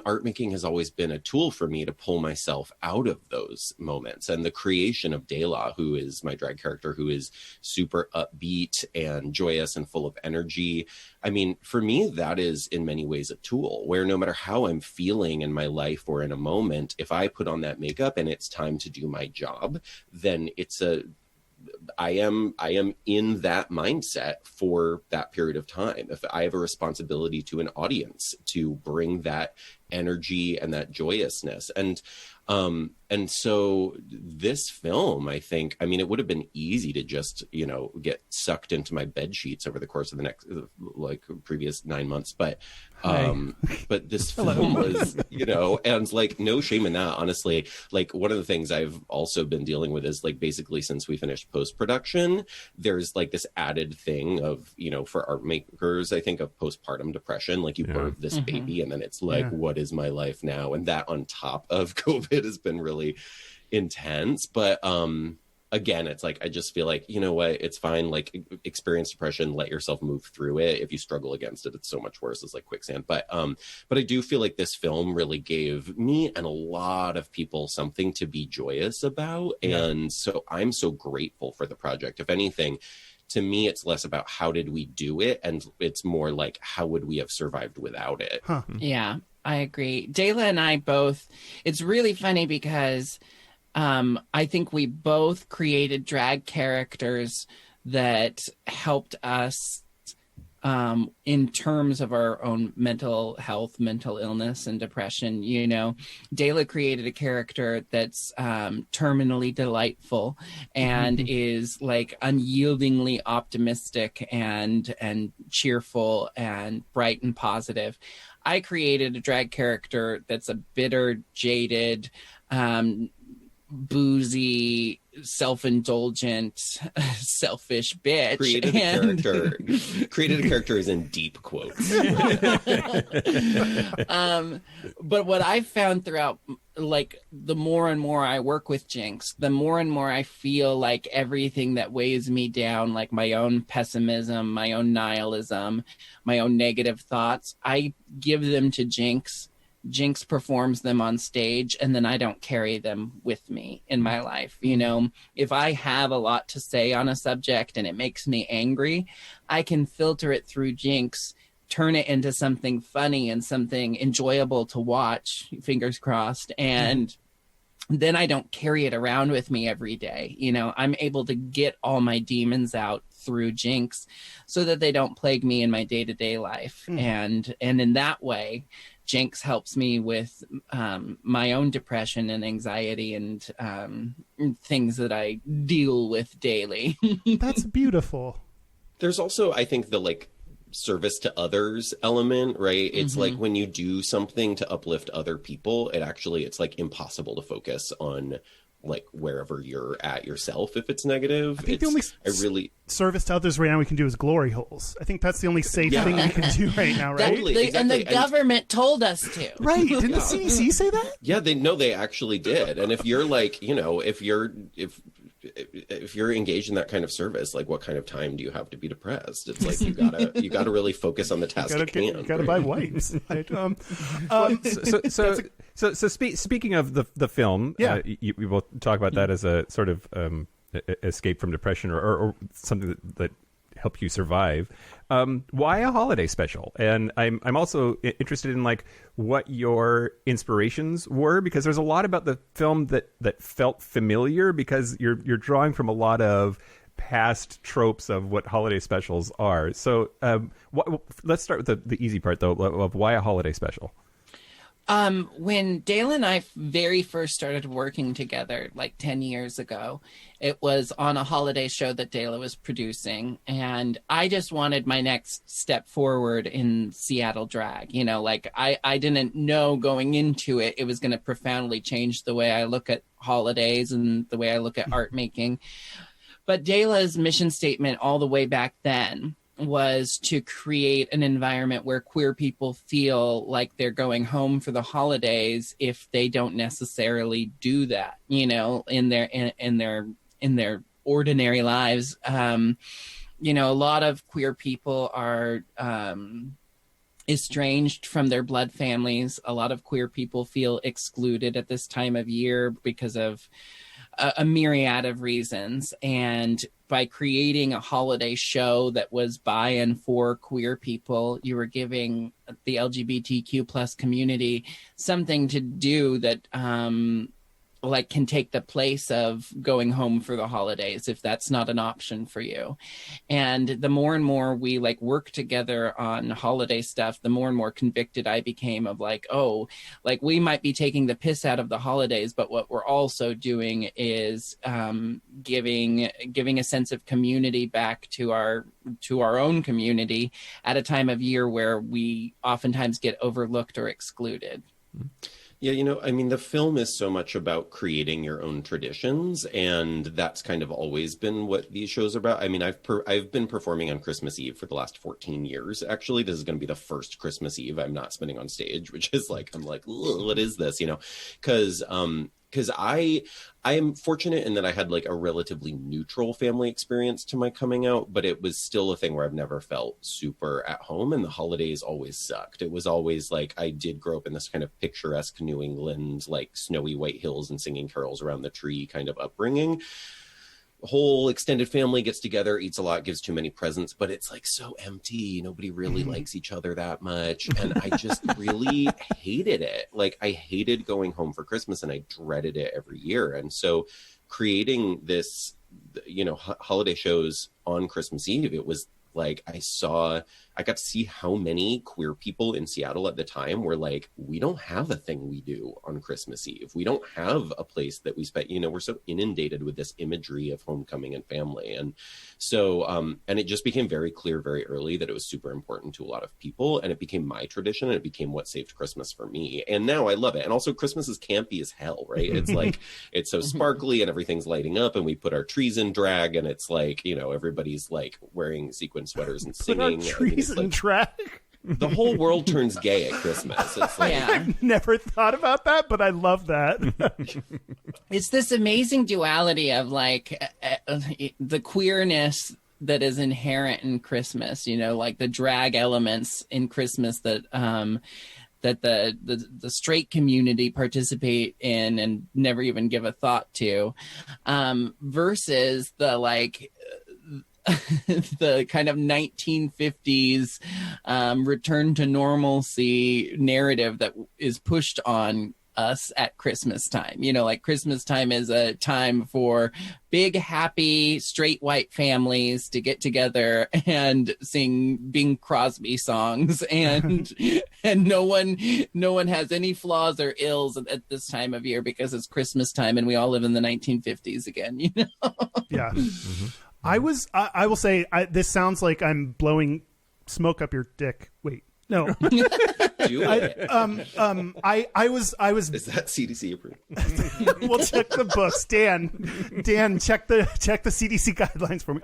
art making has always been a tool for me to pull myself out of those moments. And the creation of Dela, who is my drag character, who is super upbeat and joyous and full of energy. I mean, for me, that is in many ways a tool where no matter how I'm feeling in my life or in a moment, if I put on that makeup and it's time to do my job, then I am in that mindset for that period of time. If I have a responsibility to an audience to bring that energy and that joyousness. And so this film, I think, it would have been easy to just, get sucked into my bed sheets over the course of the next, previous 9 months. But this film was, and no shame in that, honestly. One of the things I've also been dealing with is basically since we finished post-production, there's this added thing of, for art makers, I think, of postpartum depression. You birth this baby and then it's what is my life now? And that on top of COVID has been really intense. But again, it's I just feel you know what, it's fine. Experience depression, let yourself move through it. If you struggle against it, it's so much worse. It's like quicksand. But I do feel this film really gave me and a lot of people something to be joyous about. Yeah. And so I'm so grateful for the project. If anything, to me, it's less about how did we do it, and it's more how would we have survived without it. Yeah, I agree. Dela and I both, it's really funny because I think we both created drag characters that helped us in terms of our own mental health, mental illness, and depression. You know, Dela created a character that's terminally delightful and is like unyieldingly optimistic and cheerful and bright and positive. I created a drag character that's a bitter, jaded, boozy, self-indulgent, selfish bitch. Created a character is in deep quotes. But what I've found throughout, like, the more and more I work with Jinkx, the more and more I feel like everything that weighs me down, like my own pessimism, my own nihilism, my own negative thoughts, I give them to Jinkx. Jinkx performs them on stage, and then I don't carry them with me in my life. You know, if I have a lot to say on a subject and it makes me angry, I can filter it through Jinkx, turn it into something funny and something enjoyable to watch, fingers crossed, and then I don't carry it around with me every day. You know, I'm able to get all my demons out through Jinkx so that they don't plague me in my day-to-day life. And in that way, Jinkx helps me with my own depression and anxiety and things that I deal with daily. That's beautiful. There's also, I think, the like service to others element, right? It's like when you do something to uplift other people, it's like impossible to focus on like wherever you're at yourself if it's negative. I think the only service to others right now we can do is glory holes. I think that's the only safe thing we can do right now, right? Exactly. And the government told us to. Right. Didn't the CDC say that? Yeah, they actually did. And if you're like, you know, if you're engaged in that kind of service, like what kind of time do you have to be depressed? It's like you gotta really focus on the task at hand. You gotta buy wipes. Right? Speaking of the film, we both talk about that as a sort of escape from depression or something that help you survive. Why a holiday special? And I'm also interested in like what your inspirations were, because there's a lot about the film that felt familiar because you're drawing from a lot of past tropes of what holiday specials are. So let's start with the easy part though of why a holiday special. When Dela and I very first started working together, like 10 years ago, it was on a holiday show that Dela was producing. And I just wanted my next step forward in Seattle drag. You know, like I didn't know going into it, it was going to profoundly change the way I look at holidays and the way I look at art making. But Dela's mission statement all the way back then was to create an environment where queer people feel like they're going home for the holidays if they don't necessarily do that, you know, in their ordinary lives. You know, a lot of queer people are estranged from their blood families. A lot of queer people feel excluded at this time of year because of a myriad of reasons. And by creating a holiday show that was by and for queer people, you were giving the LGBTQ plus community something to do that like can take the place of going home for the holidays if that's not an option for you. And the more and more we like work together on holiday stuff, the more and more convicted I became of like, oh, like we might be taking the piss out of the holidays, but what we're also doing is giving a sense of community back to our own community at a time of year where we oftentimes get overlooked or excluded. Yeah, you know, I mean, the film is so much about creating your own traditions, and that's kind of always been what these shows are about. I mean, I've been performing on Christmas Eve for the last 14 years. Actually, this is going to be the first Christmas Eve I'm not spending on stage, which is like, I'm like, what is this? You know, because I am fortunate in that I had like a relatively neutral family experience to my coming out, but it was still a thing where I've never felt super at home, and the holidays always sucked. It was always like, I did grow up in this kind of picturesque New England, like snowy white hills and singing carols around the tree kind of upbringing, whole extended family gets together, eats a lot, gives too many presents, but it's like so empty. Nobody really likes each other that much. And I just really hated it. Like, I hated going home for Christmas, and I dreaded it every year. And so creating this, holiday shows on Christmas Eve, it was like, I got to see how many queer people in Seattle at the time were like, we don't have a thing we do on Christmas Eve. We don't have a place that we spend, we're so inundated with this imagery of homecoming and family. And so, and it just became very clear very early that it was super important to a lot of people, and it became my tradition, and it became what saved Christmas for me. And now I love it. And also Christmas is campy as hell, right? It's like, it's so sparkly and everything's lighting up, and we put our trees in drag, and it's like, everybody's like wearing sequin sweaters and singing. Put our trees in drag. The whole world turns gay at Christmas. It's like, I've never thought about that, but I love that. It's this amazing duality of like the queerness that is inherent in Christmas, like the drag elements in Christmas that that the straight community participate in and never even give a thought to, versus the like the kind of 1950s return to normalcy narrative that is pushed on us at Christmas time. Like Christmas time is a time for big, happy, straight white families to get together and sing Bing Crosby songs, and and no one has any flaws or ills at this time of year because it's Christmas time and we all live in the 1950s again. Yeah. Mm-hmm. I will say, this sounds like I'm blowing smoke up your dick. Wait, no. Do it. I was. Is that CDC approved? We'll check the books. Dan, check the CDC guidelines for me.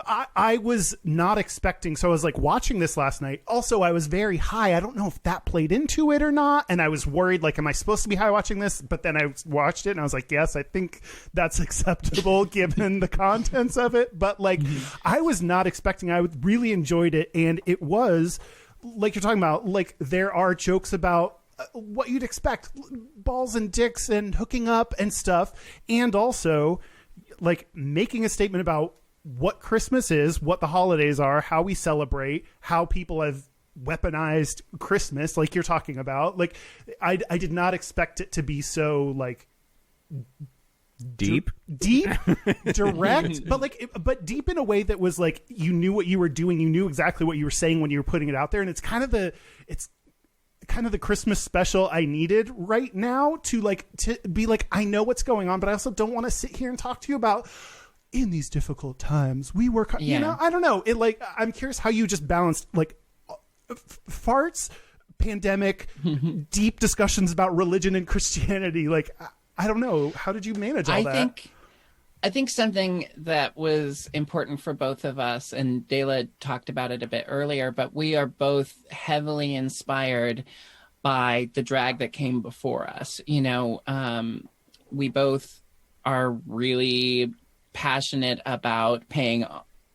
I was not expecting. So I was like watching this last night. Also, I was very high. I don't know if that played into it or not. And I was worried, like, am I supposed to be high watching this? But then I watched it and I was like, yes, I think that's acceptable given the contents of it. But like, I was not expecting. I really enjoyed it, and it was. Like you're talking about, like there are jokes about what you'd expect, balls and dicks and hooking up and stuff. And also like making a statement about what Christmas is, what the holidays are, how we celebrate, how people have weaponized Christmas. Like you're talking about, like I did not expect it to be so like deep, direct, but deep in a way that was like, you knew what you were doing. You knew exactly what you were saying when you were putting it out there. And it's kind of the Christmas special I needed right now to be like, I know what's going on, but I also don't want to sit here and talk to you about in these difficult times. We work, I don't know. It like, I'm curious how you just balanced like farts, pandemic, deep discussions about religion and Christianity. Like, I don't know. How did you manage all that? I think something that was important for both of us, and Dela talked about it a bit earlier, but we are both heavily inspired by the drag that came before us. We both are really passionate about paying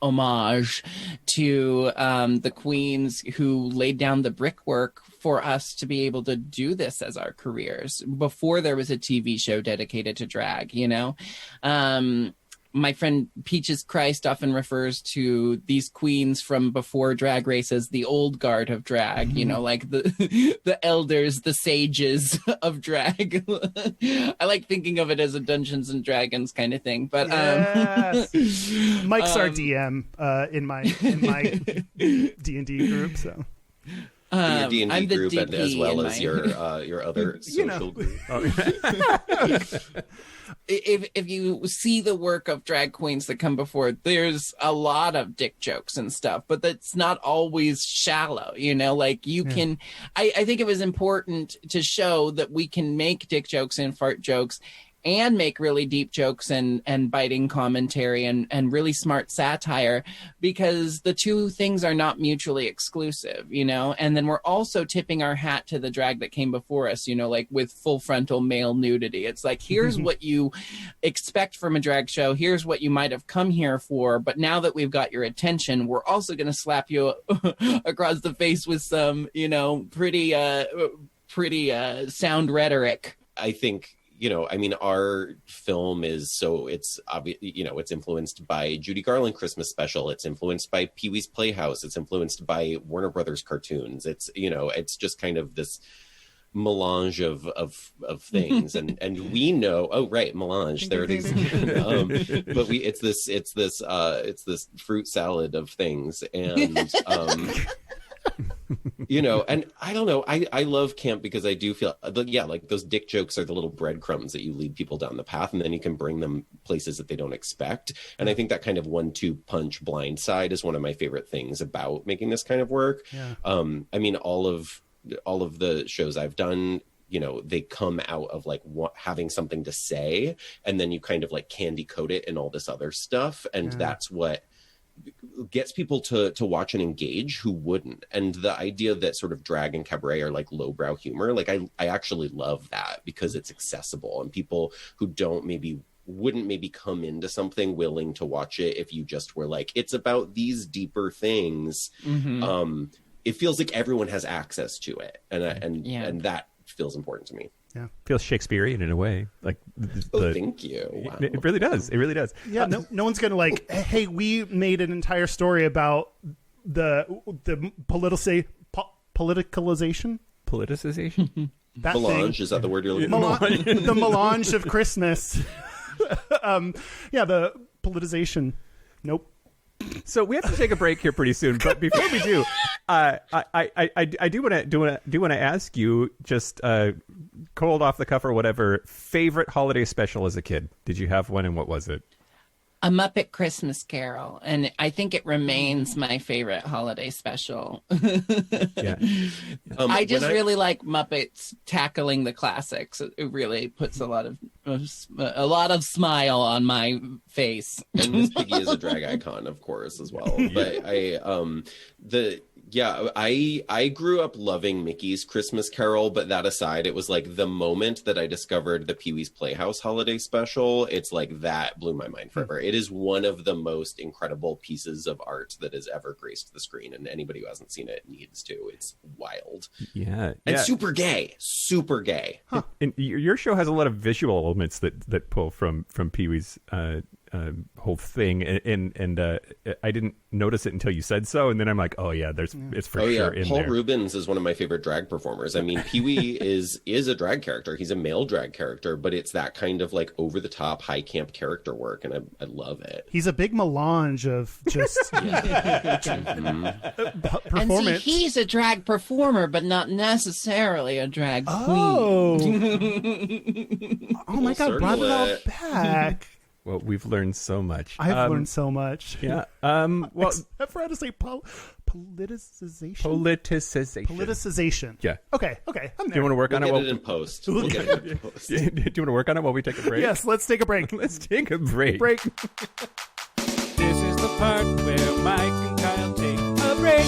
homage to the queens who laid down the brickwork for us to be able to do this as our careers before there was a TV show dedicated to drag. My friend Peaches Christ often refers to these queens from before Drag Race as the old guard of drag, like the elders, the sages of drag. I like thinking of it as a Dungeons and Dragons kind of thing. But yes. Mike's our DM in my D&D group, so. Your D&D I'm the group, and as well as your other social group. If you see the work of drag queens that come before, there's a lot of dick jokes and stuff, but that's not always shallow, like you can, I think it was important to show that we can make dick jokes and fart jokes and make really deep jokes and biting commentary and really smart satire, because the two things are not mutually exclusive, and then we're also tipping our hat to the drag that came before us, like with full frontal male nudity. It's like, here's what you expect from a drag show. Here's what you might have come here for. But now that we've got your attention, we're also going to slap you across the face with some, pretty sound rhetoric. I think, I mean, our film is it's obvious, it's influenced by Judy Garland Christmas special. It's influenced by Pee-wee's Playhouse. It's influenced by Warner Brothers cartoons. It's, it's just kind of this melange of things, and we know, oh right, melange, there it is. But it's this fruit salad of things, and and I don't know, I love camp because I do feel like those dick jokes are the little breadcrumbs that you lead people down the path, and then you can bring them places that they don't expect. And I think that kind of 1-2 punch blind side is one of my favorite things about making this kind of work. I mean, all of the shows I've done, they come out of like having something to say, and then you kind of like candy coat it and all this other stuff, and that's what gets people to watch and engage who wouldn't. And the idea that sort of drag and cabaret are like lowbrow humor, like I actually love that because it's accessible, and people who wouldn't maybe come into something willing to watch it if you just were like, it's about these deeper things. It feels like everyone has access to it, and that feels important to me. Yeah, feels Shakespearean in a way. Like, thank you. Wow. It really does. It really does. Yeah, no one's gonna like, hey, we made an entire story about the politicalization. That melange, thing. is that the word you're looking for? The melange of Christmas. The politicization. Nope. So we have to take a break here pretty soon, but before we do, I do want to ask you, just cold off the cuff or whatever, favorite holiday special as a kid. Did you have one, and what was it? A Muppet Christmas Carol, and I think it remains my favorite holiday special. Yeah. I just really like Muppets tackling the classics. It really puts a lot of smile on my face. And Miss Piggy is a drag icon, of course, as well. But I grew up loving Mickey's Christmas Carol, but that aside, it was like the moment that I discovered the Pee-wee's Playhouse holiday special, it's like that blew my mind forever. It is one of the most incredible pieces of art that has ever graced the screen, and anybody who hasn't seen it needs to. It's wild. Yeah. And super gay. Super gay. Huh. And your show has a lot of visual elements that pull from Pee-wee's whole thing, and I didn't notice it until you said so, and then I'm like, oh yeah, it's for sure in Paul there. Rubens is one of my favorite drag performers. I mean, Pee-wee is a drag character. He's a male drag character, but it's that kind of like over the top high camp character work, and I love it. He's a big melange of just performance. And see, he's a drag performer, but not necessarily a drag queen. Oh my God, brought it all back. Well, we've learned so much. I've learned so much. Yeah. Well, I forgot to say politicization. Politicization. Yeah. Okay. I'm there. Do you want to work on it? We'll get it in post. Do you want to work on it while we take a break? Yes, let's take a break. Let's take a break. Break. This is the part where Mike and Kyle take a break.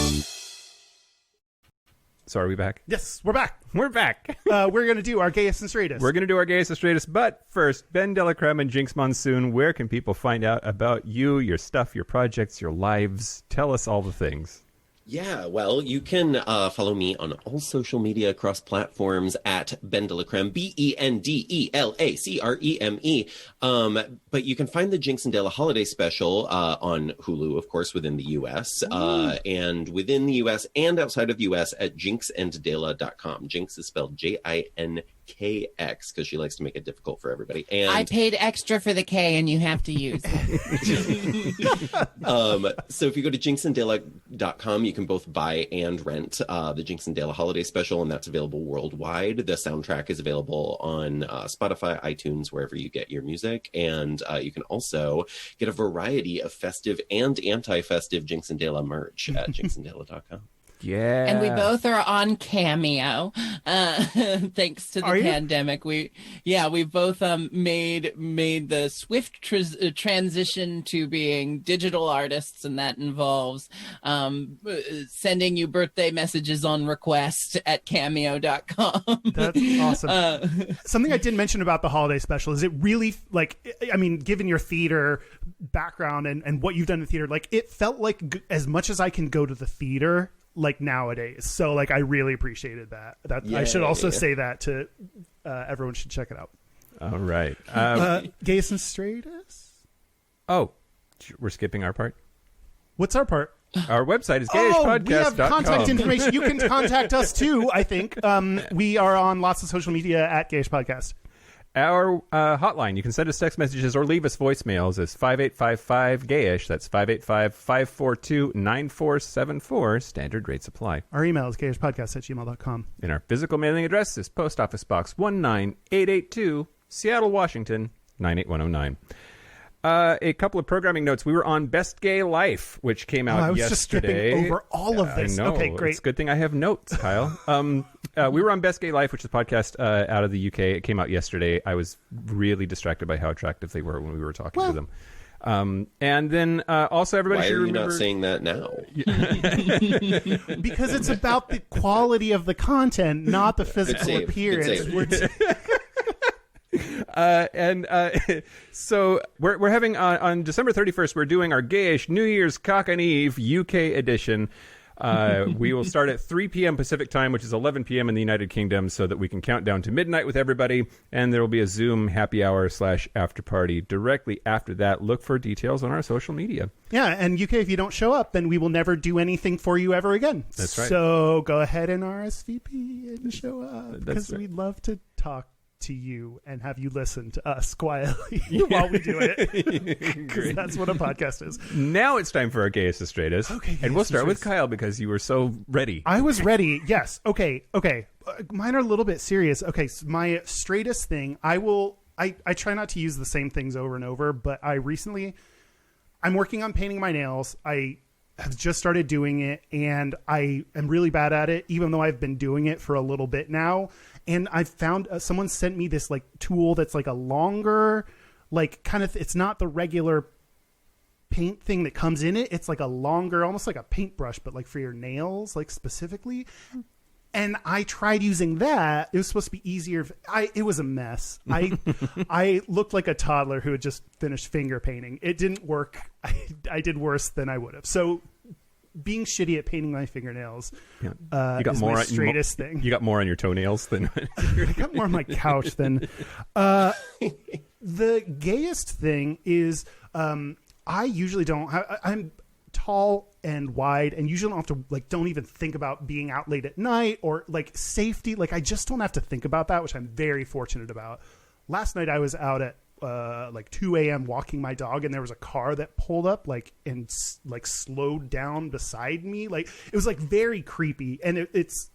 So are we back? Yes, we're back. We're back. We're going to do our Gayest and Straightest. We're going to do our Gayest and Straightest, but first, BenDeLaCreme and Jinkx Monsoon, where can people find out about you, your stuff, your projects, your lives? Tell us all the things. Yeah, well, you can follow me on all social media across platforms at BenDeLaCreme, BenDeLaCreme. But you can find the Jinkx and Dela holiday special on Hulu, of course, within the U.S. And within the U.S. and outside of the U.S. at JinxandDela.com. Jinkx is spelled Jinkx because she likes to make it difficult for everybody. And I paid extra for the K, and you have to use it. So if you go to JinxandDela.com, you can both buy and rent the Jinkx and Dela holiday special, and that's available worldwide. The soundtrack is available on Spotify, iTunes, wherever you get your music, and you can also get a variety of festive and anti-festive Jinkx and Dela merch at JinxandDela.com. Yeah. And we both are on Cameo, thanks to the pandemic. We've both made the swift transition to being digital artists, and that involves sending you birthday messages on request at Cameo.com. That's awesome. Something I didn't mention about the holiday special is it really, given your theater background and what you've done in theater, it felt like as much as I can go to the theater nowadays. So I really appreciated that. I should also say that to everyone should check it out. All right. Gayest and Straightest? Oh, we're skipping our part? What's our part? Our website is We have gayishpodcast.com. contact information. You can contact us too, I think. We are on lots of social media at Gayish Podcast. Our hotline, you can send us text messages or leave us voicemails, is 5855-GAYISH. That's 585-542-9474. Standard rates apply. Our email is gayishpodcast@gmail.com. And our physical mailing address is Post Office Box 19882, Seattle, Washington, 98109. A couple of programming notes. We were on Best Gay Life, which came out I was yesterday. just skipping over all of this. I know. Okay, great. It's a good thing I have notes, Kyle. We were on Best Gay Life, which is a podcast out of the UK. It came out yesterday. I was really distracted by how attractive they were when we were talking to them. And then also everybody Why should are you remember... not saying that now? Because it's about the quality of the content, not the physical appearance. So we're having on December 31st, we're doing our Gayish New Year's Cock and Eve UK edition. We will start at 3 p.m. Pacific time, which is 11 p.m. in the United Kingdom, so that we can count down to midnight with everybody. And there will be a Zoom happy hour / after party directly after that. Look for details on our social media. Yeah, and UK, if you don't show up, then we will never do anything for you ever again. That's right. So go ahead and RSVP and show up, because we'd love to talk to you and have you listen to us quietly while we do it. Because that's what a podcast is. Now it's time for our Gayest and Straightest. Okay, and we'll start with Kyle because you were so ready. I was ready. Yes. Okay. Mine are a little bit serious. Okay. So my straightest thing, I try not to use the same things over and over, but I'm working on painting my nails. I have just started doing it, and I am really bad at it, even though I've been doing it for a little bit now. And I've found someone sent me this like tool that's like a longer, like kind of, it's not the regular paint thing that comes in it. It's like a longer, almost like a paintbrush, but like for your nails, like specifically. And I tried using that. It was supposed to be easier. It was a mess. I looked like a toddler who had just finished finger painting. It didn't work. I did worse than I would have. So being shitty at painting my fingernails you got is more my straightest thing. You got more on your toenails than... I got more on my couch than... The gayest thing is I usually don't... I'm tall and wide and usually don't have to don't even think about being out late at night or safety. I just don't have to think about that, which I'm very fortunate about. Last night I was out at 2 a.m. walking my dog, and there was a car that pulled up and slowed down beside me. It was very creepy, and it's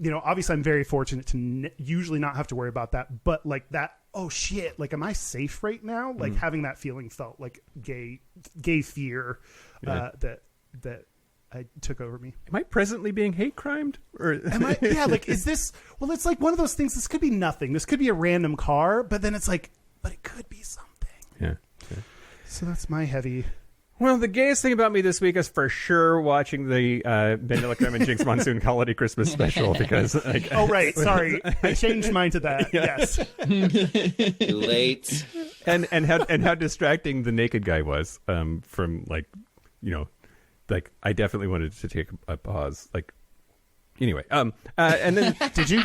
obviously I'm very fortunate to usually not have to worry about that, but that, oh shit, am I safe right now? Having that feeling felt like gay fear that I took over me. Am I presently being hate crimed? Or am I? Yeah, is this? Well, it's one of those things. This could be nothing. This could be a random car, but then it's but it could be something. Yeah. So that's my heavy. Well, the gayest thing about me this week is for sure watching the BenDeLaCreme and Jinkx Monsoon holiday Christmas special because... oh, right. Sorry. I changed mine to that. Yes. Too late. And how distracting the naked guy was from, I definitely wanted to take a pause. Anyway, and then... Did you?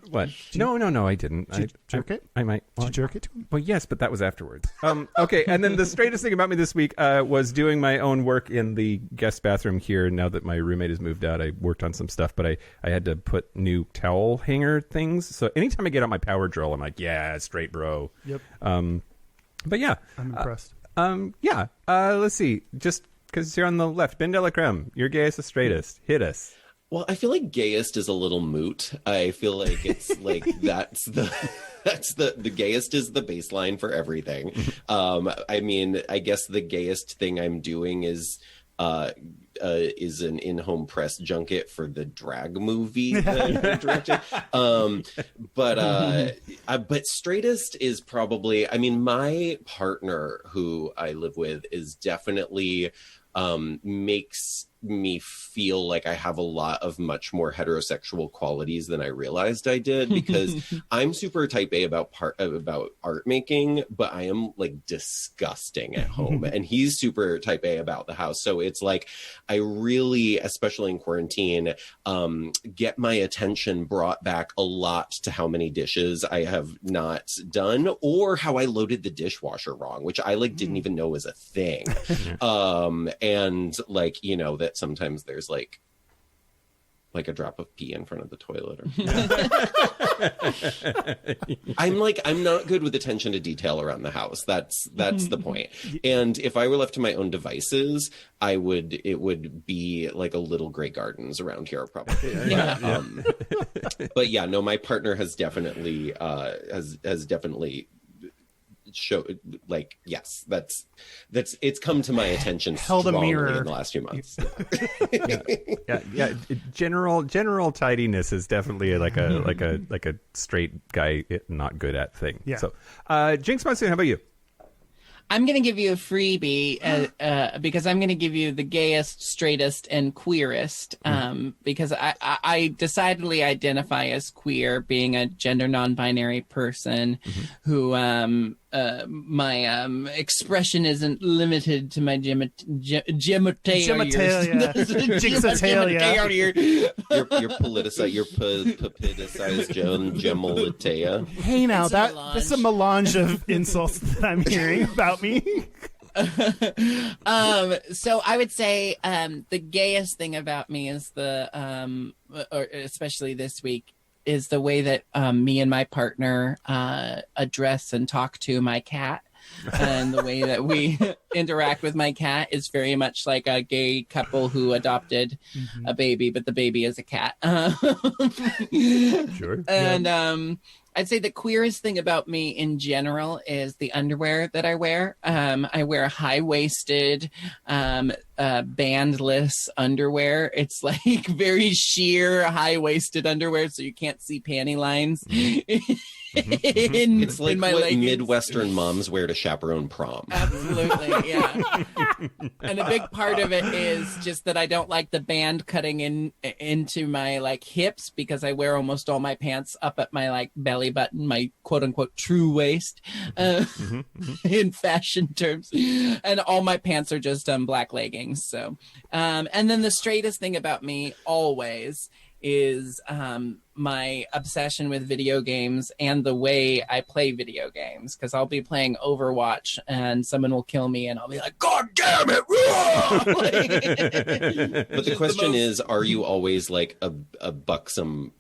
What? No, I didn't. Did you jerk it? I might. Did you jerk it to him? Well, yes, but that was afterwards. Okay, and then the straightest thing about me this week was doing my own work in the guest bathroom here. Now that my roommate has moved out, I worked on some stuff, but I had to put new towel hanger things. So anytime I get on my power drill, I'm like, yeah, straight bro. Yep. But yeah. I'm impressed. Yeah. Let's see. Just because you're on the left, BenDeLaCreme, your gayest or straightest. Hit us. Well, I feel like gayest is a little moot. I feel like it's that's the gayest is the baseline for everything. I mean, I guess the gayest thing I'm doing is an in-home press junket for the drag movie that I directed. But straightest is probably, I mean, my partner who I live with is definitely makes me feel like I have a lot of much more heterosexual qualities than I realized I did, because I'm super type A about art making, but I am like disgusting at home, and he's super type A about the house. So it's like I really, especially in quarantine, get my attention brought back a lot to how many dishes I have not done, or how I loaded the dishwasher wrong, which I like didn't even know was a thing. And like, you know, that sometimes there's like a drop of pee in front of the toilet. Or... I'm not good with attention to detail around the house. That's the point. And if I were left to my own devices, it would be like a little Grey Gardens around here, probably. Yeah. But yeah, no, my partner has definitely show like, yes, that's it's come to my attention Held a strongly mirror in the last few months. Yeah. General tidiness is definitely like a straight guy not good at thing. Yeah. So, Jinkx Monsoon, how about you? I'm going to give you a freebie because I'm going to give you the gayest, straightest, and queerest because I decidedly identify as queer, being a gender non-binary person who my expression isn't limited to my genitalia. Your politicized genitalia. Hey, now It's a melange. that's a melange of insults that I'm hearing about me. So I would say the gayest thing about me is or especially this week, is the way that me and my partner address and talk to my cat. And the way that we interact with my cat is very much like a gay couple who adopted a baby, but the baby is a cat. Sure. And I'd say the queerest thing about me in general is the underwear that I wear. I wear high-waisted, bandless underwear. It's like very sheer, high-waisted underwear, so you can't see panty lines. It's like my what leggings. Midwestern moms wear to chaperone prom. Absolutely, yeah. And a big part of it is just that I don't like the band cutting into my like hips, because I wear almost all my pants up at my like belly button, my quote unquote true waist, in fashion terms, and all my pants are just black leggings. So, and then the straightest thing about me always is my obsession with video games and the way I play video games, because I'll be playing Overwatch and someone will kill me and I'll be like, God damn it! But the question is, are you always like a buxom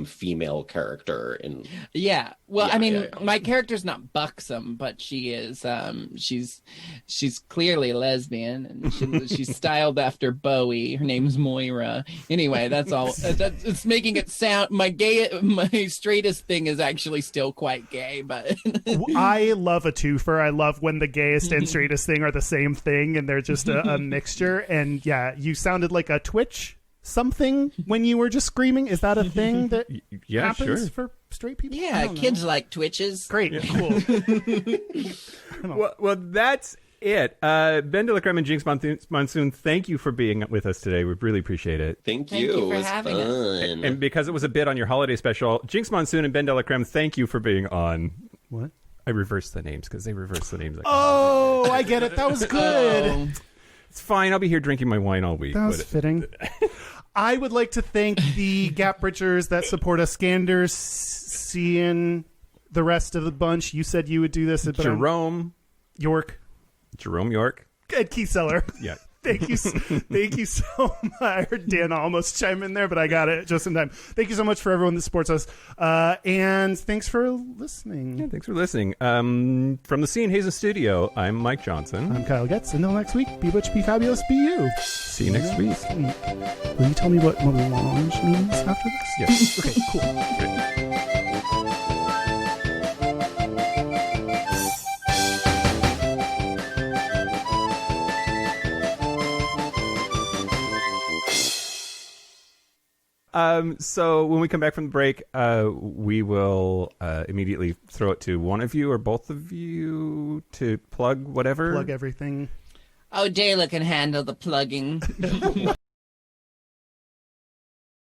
female character in? Yeah. Well, Yeah, I mean, yeah. my character's not buxom, but she is. She's clearly lesbian, and she's styled after Bowie. Her name's Moira. Anyway, that's all. It's making it sound my straightest thing is actually still quite gay, but I love a twofer. I love when the gayest and straightest thing are the same thing, and they're just a mixture. And yeah, you sounded like a Twitch something when you were just screaming. Is that a thing that happens sure. for straight people? yeah, kids like Twitches. Great, cool. Well, that's it. BenDeLaCreme and Jinkx Monsoon, thank you for being with us today. We really appreciate it. Thank Thank you. you for It was having us. fun. And because it was a bit on your holiday special, Jinkx Monsoon and BenDeLaCreme, thank you for being on. What? I reversed the names because they reversed the names. Oh, I get it. That was good. Oh. It's fine. I'll be here drinking my wine all week. That was fitting. I would like to thank the Gap Bridgers that support us, Scanders, Cian, the rest of the bunch. You said you would do this. But Jerome York. And Keith Seller. Yeah. Thank you so much. I heard Dan almost chime in there, but I got it just in time. Thank you so much for everyone that supports us. And thanks for listening. Yeah, thanks for listening. From the Cian Hazen studio, I'm Mike Johnson. I'm Kyle Getz. Until next week, be butch, be fabulous, be you. See you next week. Will you tell me what melange means after this? Yes. Okay, cool. Great. So when we come back from the break, we will immediately throw it to one of you or both of you to plug whatever. Plug everything. Oh, Dela can handle the plugging.